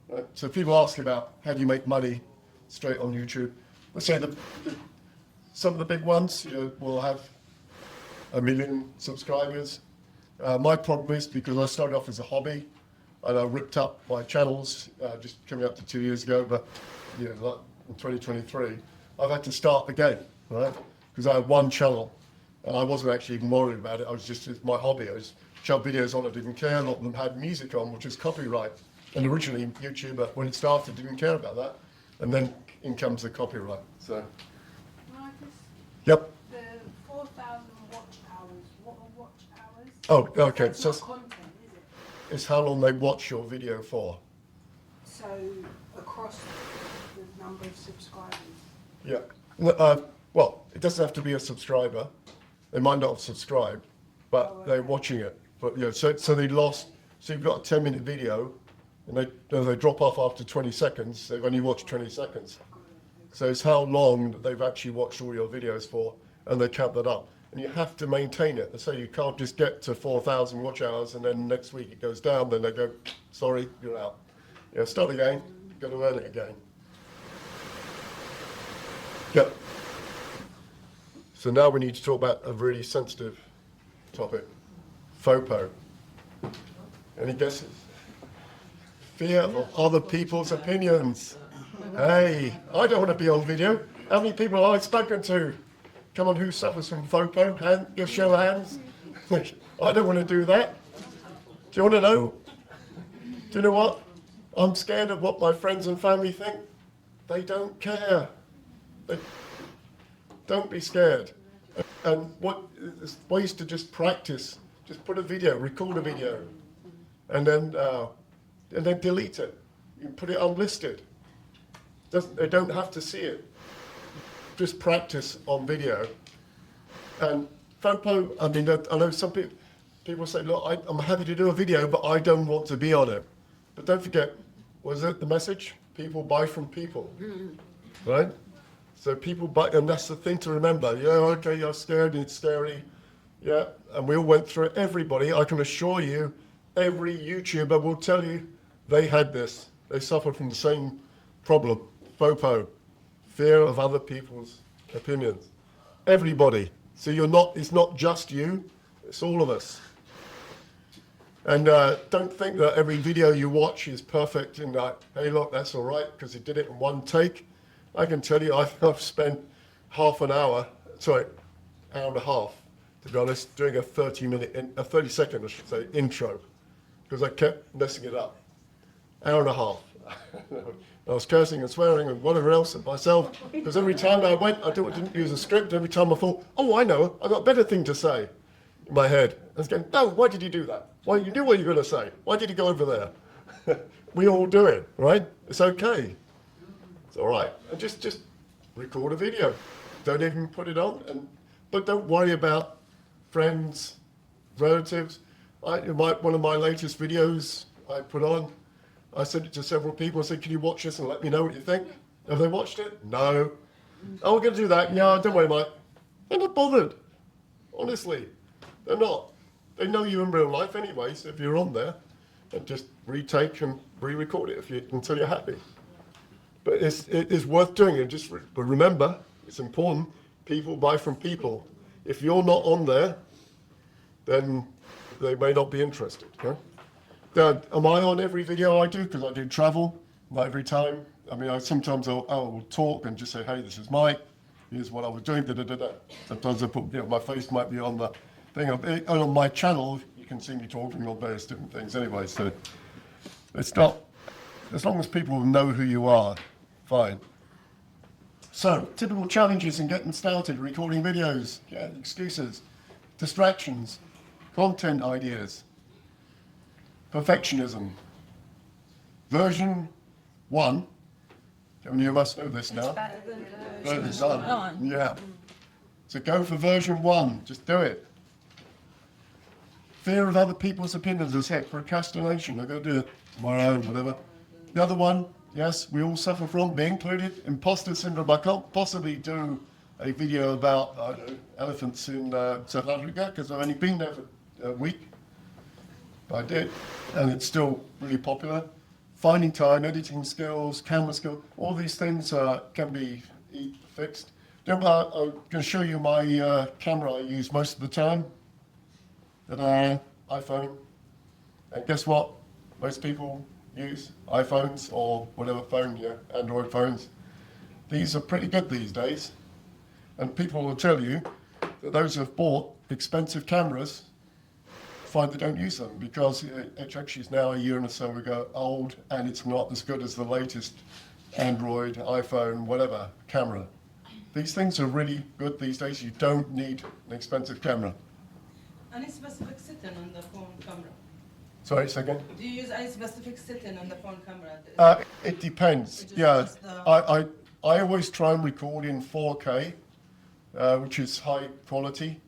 Right? So people ask about how do you make money straight on YouTube. Let's say some of the big ones will have 1 million subscribers. My problem is because I started off as a hobby and I ripped up my channels just coming up to 2 years ago, but like in 2023, I've had to start again, right? Because I had one channel and I wasn't actually even worried about it. I was it's my hobby. I just shot videos on, I didn't care. A lot of them had music on, which is copyright. And originally YouTube, when it started, didn't care about that. And then in comes the copyright. So. Marcus, Yep. the 4,000 watch hours, what are watch hours? Oh, okay. That's So not content, is it? it's how long they watch your video for. So across the number of subscribers. Yeah. Well, it doesn't have to be a subscriber. They might not have subscribed, but Oh, okay. they're watching it. But so they lost. So you've got a 10-minute video, and they drop off after 20 seconds. They've only watched 20 seconds. So it's how long that they've actually watched all your videos for, and they count that up. And you have to maintain it. So you can't just get to 4,000 watch hours, and then next week it goes down. Then they go, sorry, you're out. Start again. You've got to earn it again. Yep. So now we need to talk about a really sensitive topic, FOPO. Any guesses? Fear of other people's opinions. Hey, I don't want to be on video. How many people have I spoken to? Come on, who suffers from FOPO? Just show hands. I don't want to do that. Do you want to know? Do you know what? I'm scared of what my friends and family think. They don't care. Don't be scared. And there's ways to just practice. Just put a video, record a video, and then delete it. You can put it unlisted. They don't have to see it. Just practice on video. And FOPO, I mean, I know some people say, look, I'm happy to do a video, but I don't want to be on it. But don't forget, was it the message? People buy from people, right? So people buy, and that's the thing to remember. Yeah, okay, you're scared, it's scary. Yeah, and we all went through it. Everybody, I can assure you, every YouTuber will tell you they had this. They suffered from the same problem, FOPO, fear of other people's opinions. Everybody So it's not just you, it's all of us. And don't think that every video you watch is perfect and hey look, that's all right because you did it in one take. I can tell you I've spent hour and a half, to be honest, doing a 30-second, I should say, intro, because I kept messing it up. Hour and a half. I was cursing and swearing and whatever else at myself, because every time I went, I didn't use a script. Every time I thought, oh, I know, I've got a better thing to say in my head. I was going, no, why did you do that? Why you knew what you were going to say? Why did you go over there? We all do it, right? It's okay. It's all right. And just record a video. Don't even put it on. But don't worry about friends, relatives. One of my latest videos I put on, I sent it to several people. I said, can you watch this and let me know what you think? Have they watched it? No. Oh, we're going to do that. Yeah, don't worry, mate. They're not bothered. Honestly, they're not. They know you in real life anyway, so if you're on there, and just retake and re-record it until you're happy. But it is worth doing it. But remember, it's important. People buy from people. If you're not on there, then they may not be interested. Yeah? Am I on every video I do? Because I do travel, not every time. I mean, sometimes I will talk and just say, hey, this is Mike. Here's what I was doing. Da, da, da, da. Sometimes I put, my face might be on the thing. On my channel, you can see me talking on various different things anyway. So it's not, as long as people know who you are, fine. So, typical challenges in getting started, recording videos, excuses, distractions, content ideas, perfectionism. Version 1, how many of us know this now? Version 1, yeah. So go for version 1, just do it. Fear of other people's opinions, as heck, procrastination, I've got to do it tomorrow, whatever. The other one, yes, we all suffer from, me included, imposter syndrome. I can't possibly do a video about, I don't know, elephants in South Africa, because I've only been there for a week. But I did, and it's still really popular. Finding time, editing skills, camera skills, all these things can be fixed. I'm going to show you my camera I use most of the time, an iPhone. And guess what? Most people use iPhones or whatever phone, Android phones. These are pretty good these days. And people will tell you that those who have bought expensive cameras find they don't use them because it actually is now a year and so ago old and it's not as good as the latest Android, iPhone, whatever camera. These things are really good these days. You don't need an expensive camera. Any specific setting on the phone camera? Sorry, second? Do you use any specific setting on the phone camera? It depends. Yeah, I always try and record in 4K, which is high quality.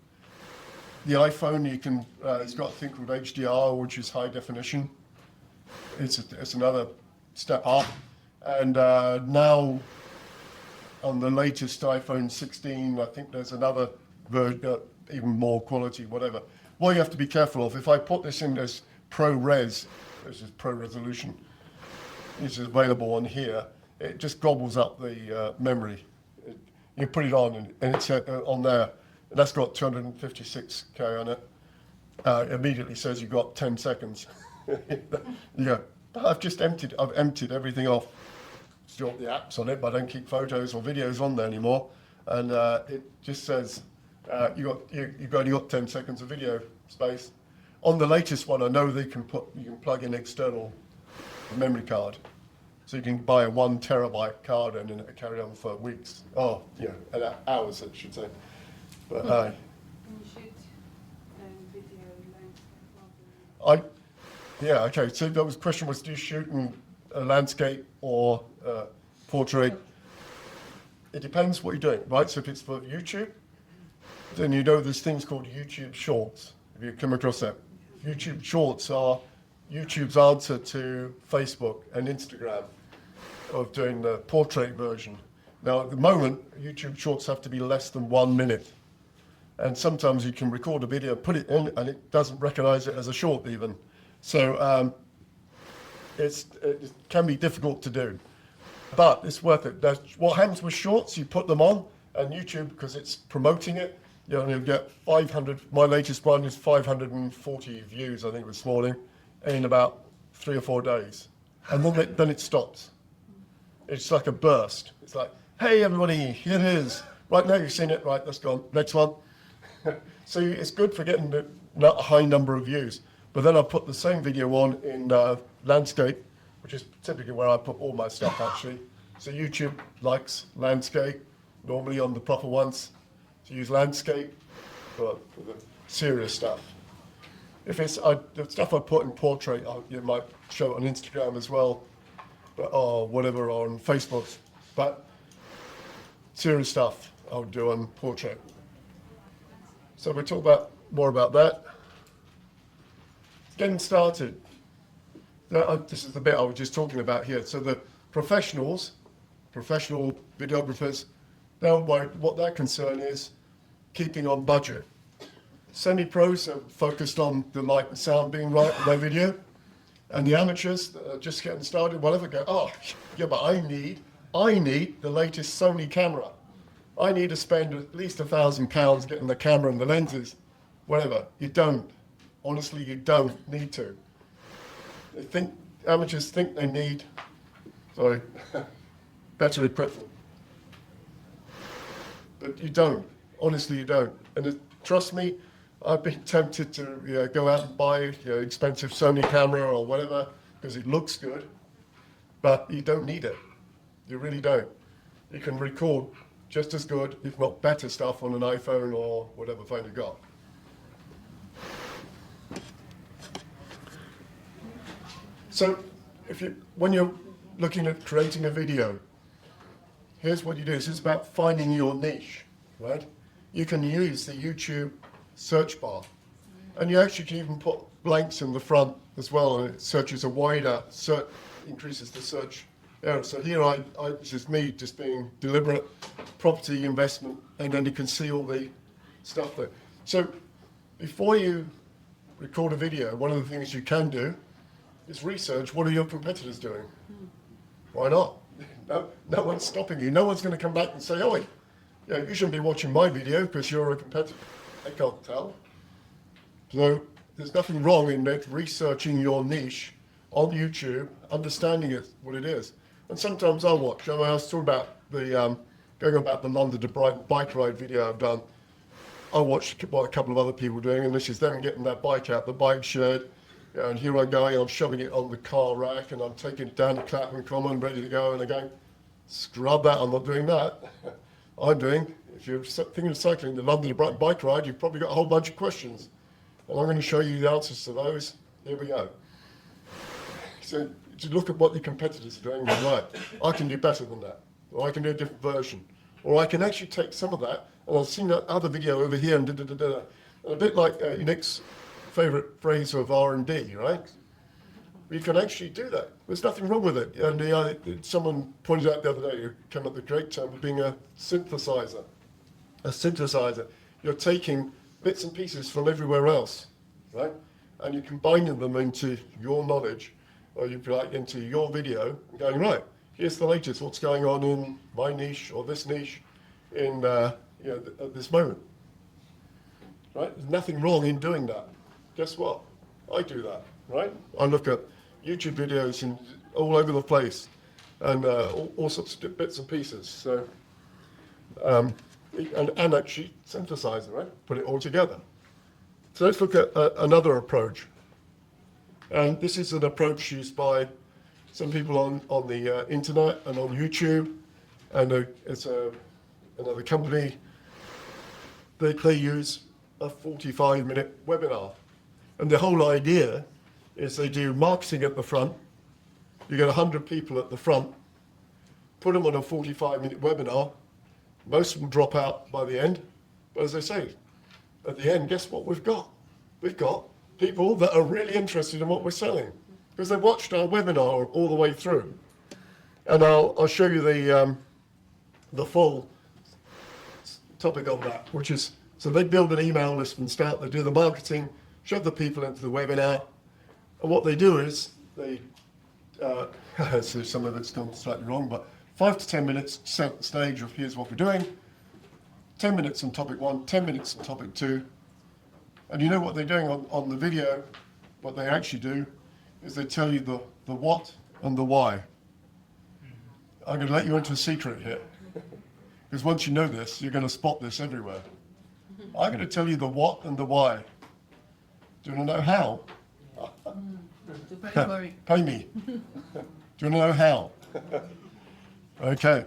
The iPhone, it's got a thing called HDR, which is high definition. It's another step up. And now, on the latest iPhone 16, I think there's another version, even more quality, whatever. What you have to be careful of, if I put this in as ProRes, this is Pro Resolution, this is available on here, it just gobbles up the memory. You put it on and it's on there. That's got 256K on it. Immediately says you've got 10 seconds. Yeah, I've emptied everything off. Still got the apps on it, but I don't keep photos or videos on there anymore. And it just says you've only got 10 seconds of video space. On the latest one, I know you can plug in external memory card. So you can buy a 1 terabyte card and it'll carry on for weeks. Oh, yeah, hours, I should say. But And you shoot video landscape. Yeah, okay. So the question was, do you shoot in a landscape or portrait? It depends what you're doing, right? So if it's for YouTube, then you know there's things called YouTube Shorts. If you come across that, YouTube Shorts are YouTube's answer to Facebook and Instagram of doing the portrait version. Now, at the moment, YouTube Shorts have to be less than 1 minute. And sometimes you can record a video, put it in, and it doesn't recognize it as a short even. So it can be difficult to do, but it's worth it. What happens with shorts, you put them on, and YouTube, because it's promoting it, you know, you'll get 500, my latest one is 540 views, I think, this morning, in about 3 or 4 days. And then it stops. It's like a burst. It's like, hey, everybody, here it is. Right now, you've seen it. Right, that's gone. Next one. So it's good for getting a high number of views. But then I put the same video on in landscape, which is typically where I put all my stuff, actually. So YouTube likes landscape, normally on the proper ones, to use landscape for the serious stuff. If it's the stuff I put in portrait, you might show it on Instagram as well, or whatever, or on Facebook. But serious stuff I'll do on portrait. So we'll talk more about that. Getting started. This is the bit I was just talking about here. So the professional videographers, what their concern is, keeping on budget. Semi-pros are focused on the light and sound being right in their video, and the amateurs that are just getting started, whatever, go, oh, yeah, but I need the latest Sony camera. I need to spend at least £1,000 getting the camera and the lenses, whatever. You don't. Honestly, you don't need to. Amateurs think they need, better equipment. But you don't. Honestly, you don't. And trust me, I've been tempted to go out and buy expensive Sony camera or whatever because it looks good, but you don't need it. You really don't. You can record just as good, if not better stuff on an iPhone or whatever phone you got. So when you're looking at creating a video, here's what you do. This is about finding your niche, right? You can use the YouTube search bar, and you actually can even put blanks in the front as well, and it searches a wider search, increases the search area. So here this is me just being deliberate, property investment, and then you can see all the stuff there. So before you record a video, one of the things you can do is research what are your competitors doing. Why not? No one's stopping you. No one's going to come back and say, oh, you shouldn't be watching my video because you're a competitor. I can't tell. So there's nothing wrong in researching your niche on YouTube, understanding it, what it is. And sometimes I'll watch. I was talking about going about the London to Brighton bike ride video I've done. I watched what a couple of other people doing, and this is them getting that bike out, the bike shed. And here I'm going, I'm shoving it on the car rack, and I'm taking it down to Clapham Common, ready to go, and they're going, scrub that, I'm not doing that. I'm doing, if you're thinking of cycling the London to Brighton bike ride, you've probably got a whole bunch of questions. And I'm going to show you the answers to those. Here we go. So to look at what the competitors are doing, right, I can do better than that, or I can do a different version, or I can actually take some of that, and I've seen that other video over here, and a bit like Nick's favourite phrase of R&D, right? You can actually do that. There's nothing wrong with it. And someone pointed out the other day, you came up with the great term of being a synthesizer. A synthesizer. You're taking bits and pieces from everywhere else, right? And you're combining them into your knowledge, or you like into your video, and going, right, here's the latest, what's going on in my niche or this niche in at this moment. Right? There's nothing wrong in doing that. Guess what? I do that, right? I look at YouTube videos all over the place, and all sorts of bits and pieces. So, and actually synthesize it, right? Put it all together. So let's look at another approach. And this is an approach used by some people on the internet and on YouTube, and it's another company. They use a 45-minute webinar. And the whole idea is they do marketing at the front. You get 100 people at the front, put them on a 45-minute webinar. Most of them drop out by the end. But as I say, at the end, guess what we've got? We've got people that are really interested in what we're selling because they watched our webinar all the way through. And I'll show you the full topic on that, which is, so they build an email list from the start, they do the marketing, shove the people into the webinar, and what they do is they, so some of it's done slightly wrong, but 5 to 10 minutes, set the stage of here's what we're doing, 10 minutes on topic 1, 10 minutes on topic 2. And you know what they're doing on the video, what they actually do, is they tell you the what and the why. I'm going to let you into a secret here. Because once you know this, you're going to spot this everywhere. I'm going to tell you the what and the why. Do you want to know how? Pay me. Do you want to know how? Okay.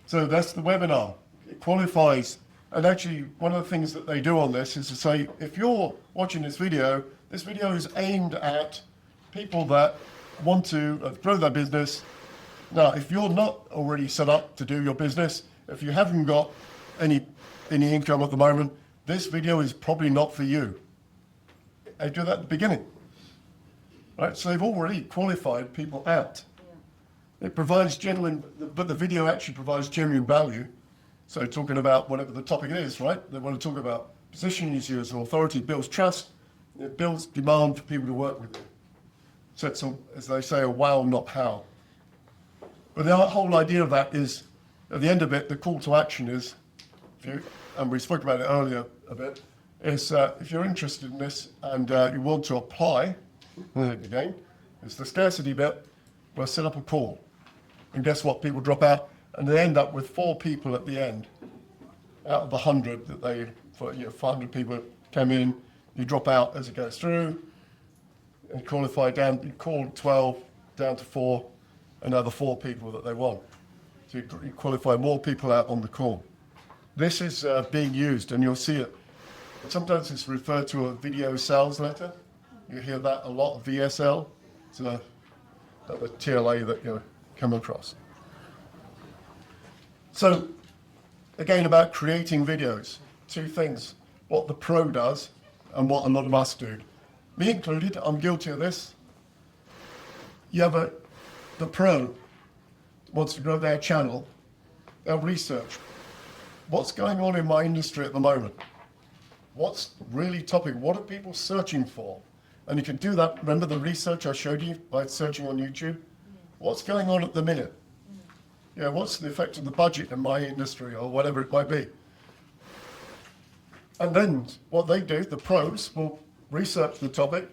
So that's the webinar. It qualifies. And actually, one of the things that they do on this is to say, if you're watching this video is aimed at people that want to grow their business. Now, if you're not already set up to do your business, if you haven't got any income at the moment, this video is probably not for you. I do that at the beginning. Right? So they've already qualified people out. It provides genuine, but the video actually provides genuine value. So talking about whatever the topic is, right? They want to talk about positioning you as an authority, builds trust, it builds demand for people to work with you. So it's, as they say, a wow, not how. But the whole idea of that is, at the end of it, the call to action is, and we spoke about it earlier a bit, is if you're interested in this and you want to apply, again, it's the scarcity bit, we'll set up a call. And guess what? People drop out, and they end up with 4 people at the end. Out of the 100 that they, 500 people came in, you drop out as it goes through, and qualify down, you call 12 down to 4, another 4 people that they want. So you qualify more people out on the call. This is being used, and you'll see it. Sometimes it's referred to a video sales letter. You hear that a lot, VSL. It's the TLA that you come across. So, again, about creating videos. 2 things, what the pro does and what a lot of us do. Me included, I'm guilty of this. You have the pro wants to grow their channel, they'll research. What's going on in my industry at the moment? What's really topic? What are people searching for? And you can do that, remember the research I showed you by searching on YouTube? What's going on at the minute? Yeah, what's the effect of the budget in my industry or whatever it might be? And then what they do, the pros will research the topic,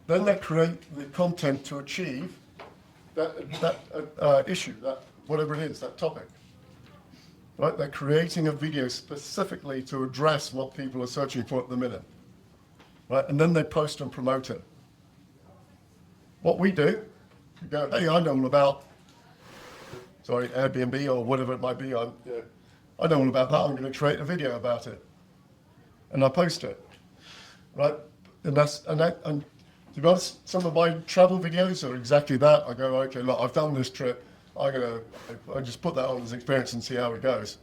then they create the content to achieve that issue, that whatever it is, that topic. Right? They're creating a video specifically to address what people are searching for at the minute. Right? And then they post and promote it. What we do, we go, hey, I know all about, Airbnb or whatever it might be. I know all about that. I'm going to create a video about it, and I post it. Right? And to be honest, some of my travel videos are exactly that. I go, okay, look, I've done this trip. I just put that on as experience and see how it goes.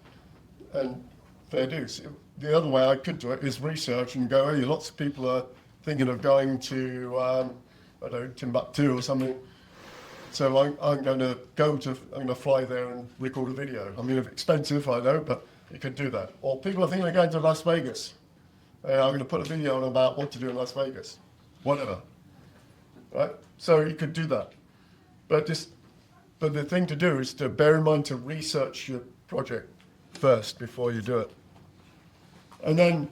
And fair dues. The other way I could do it is research and go, hey, lots of people are thinking of going to, I don't know, Timbuktu or something. So I'm going to fly there and record a video. I mean, it's expensive, I know, but you could do that. Or people are thinking of going to Las Vegas. I'm going to put a video on about what to do in Las Vegas. Whatever. Right? So you could do that. But the thing to do is to bear in mind to research your project first before you do it. And then,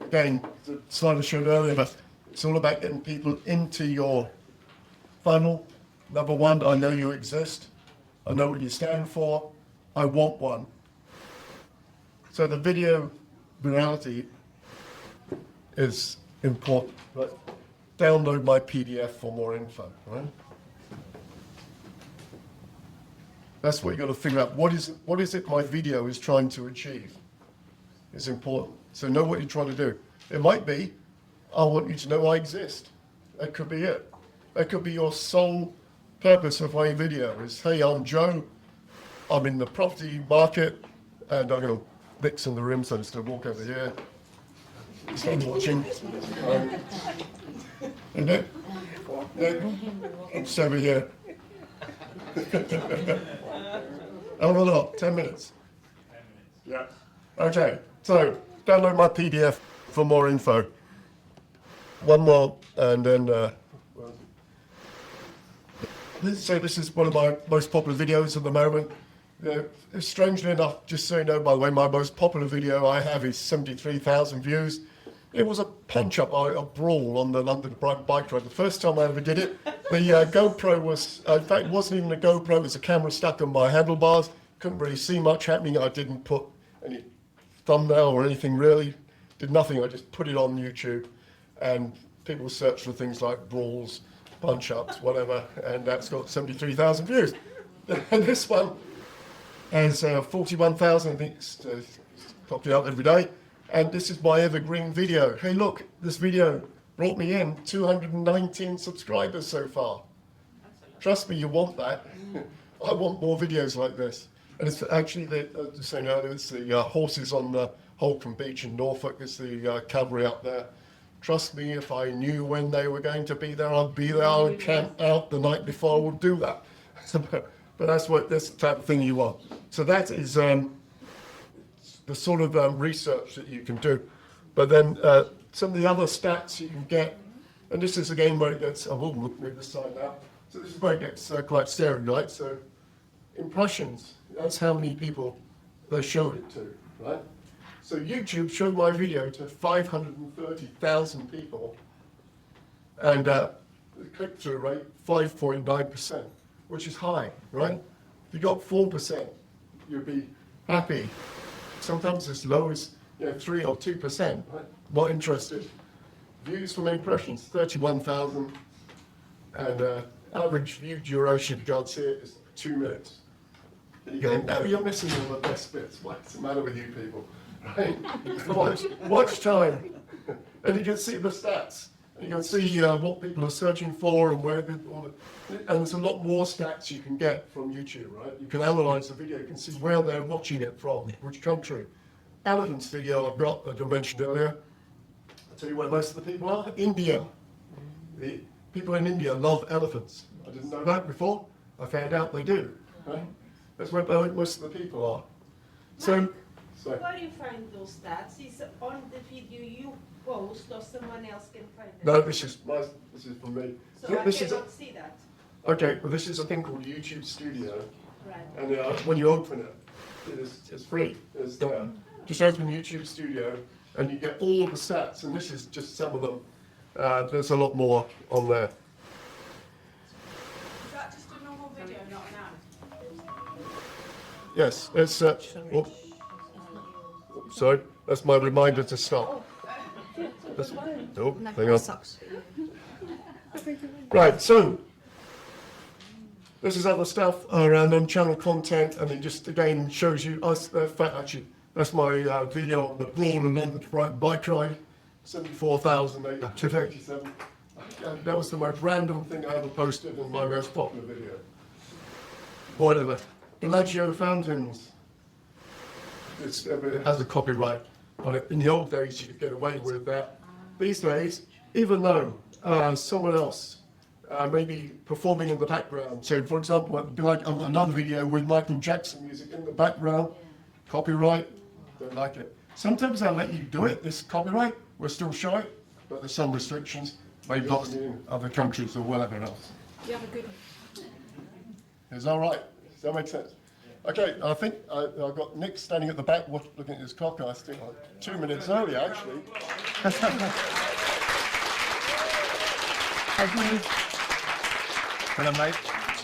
again, the slide I showed earlier, but it's all about getting people into your funnel. Number 1, I know you exist. I know what you stand for. I want one. So the video virality is important. Right? Download my PDF for more info. Right? That's what you've got to figure out. What is it my video is trying to achieve? It's important. So know what you're trying to do. It might be, I want you to know I exist. That could be it. That could be your sole purpose of my video is, hey, I'm Joe. I'm in the property market, and I'm going to mix in the rim, so I'm just going to walk over here. Start watching. And then it's over here. How long? 10 minutes? 10 minutes. Yeah. Okay, so download my PDF for more info. One more, and then this is one of my most popular videos at the moment. Yeah, strangely enough, just so you know, by the way, my most popular video I have is 73,000 views. It was a punch-up, a brawl on the London bike ride. The first time I ever did it, the GoPro was, in fact, it wasn't even a GoPro, it was a camera stuck on my handlebars. Couldn't really see much happening. I didn't put any thumbnail or anything really. Did nothing, I just put it on YouTube. And people search for things like brawls, punch-ups, whatever, and that's got 73,000 views. And this one has 41,000, I think it's popping out every day. And this is my evergreen video. Hey look, this video brought me in 219 subscribers so far. Trust me, you want that. I want more videos like this. And it's actually, just saying earlier, it's the horses on the Holcombe Beach in Norfolk. It's the cavalry up there. Trust me, if I knew when they were going to be there, I'd be there. I would camp out the night before I would do that. But that's the type of thing you want. So that is the sort of research that you can do. But then some of the other stats you can get, and this is again where it gets, I will move this side now. So this is where it gets quite scary, right? So impressions, that's how many people they showed it to, right? So YouTube showed my video to 530,000 people, and the click-through rate, 5.9%, which is high, right? If you got 4%, you'd be happy. Sometimes as low as 3 or 2%, right? Not interested. Views from impressions, 31,000, and average view duration, you can't see it, is 2 minutes. And you go, no, you're missing all the best bits. What's the matter with you people? Right? Watch time, and you can see the stats. You can see what people are searching for and where people, and there's a lot more stats you can get from YouTube, right? You can analyze the video, you can see where they're watching it from, which country. Elephant's video I've got, that I mentioned earlier. I'll tell you where most of the people are. India. The people in India love elephants. I didn't know that before. I found out they do. Right? That's where most of the people are. So. Where do you find those stats? Is it on the video you post or someone else can find it? No, this is for me. So I cannot see that. Okay, well this is a thing called YouTube Studio. Right. And when you open it, it's free. Just open YouTube Studio and you get all the stats, and this is just some of them. There's a lot more on there. Is that just a normal video, not an ad? Yes, it's sorry, that's my reminder to stop. Hang on. Right, so this is other stuff around on-channel content, and it just again shows you us. Actually, that's my video on the brawl and London bike ride, 74,887. That was the most random thing I ever posted in my most popular video. Whatever. Bellagio fountains. It has a copyright on it. In the old days, you could get away with that. These days, even though someone else may be performing in the background, so for example, it'd be like another video with Michael Jackson music in the background, copyright, don't like it. Sometimes they'll let you do it, this copyright, we'll still show it, but there's some restrictions, maybe not in other countries or whatever else. You have a good one. Is that right? Does that make sense? Okay, I think I've got Nick standing at the back looking at his clock. I think 2 minutes early, actually. Hello, mate.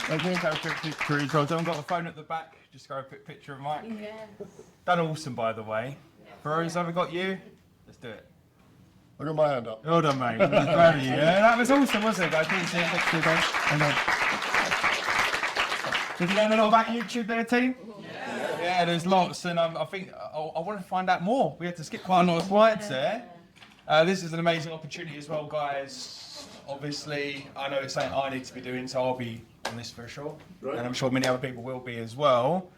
I'm going to have a quick picture. So I've got the phone at the back. Just go a quick picture of Mike. Yeah. Done awesome, by the way. Bros, have I got you? Let's do it. I got my hand up. Well done, mate. Proud of you. Yeah, that was awesome, wasn't it? I think it's next to you, guys. And then. Did you learn a lot about YouTube there, team? Yeah, there's lots, and I think I want to find out more. We had to skip quite a lot of slides there. This is an amazing opportunity as well, guys. Obviously, I know it's something I need to be doing, so I'll be on this for sure. Right. And I'm sure many other people will be as well.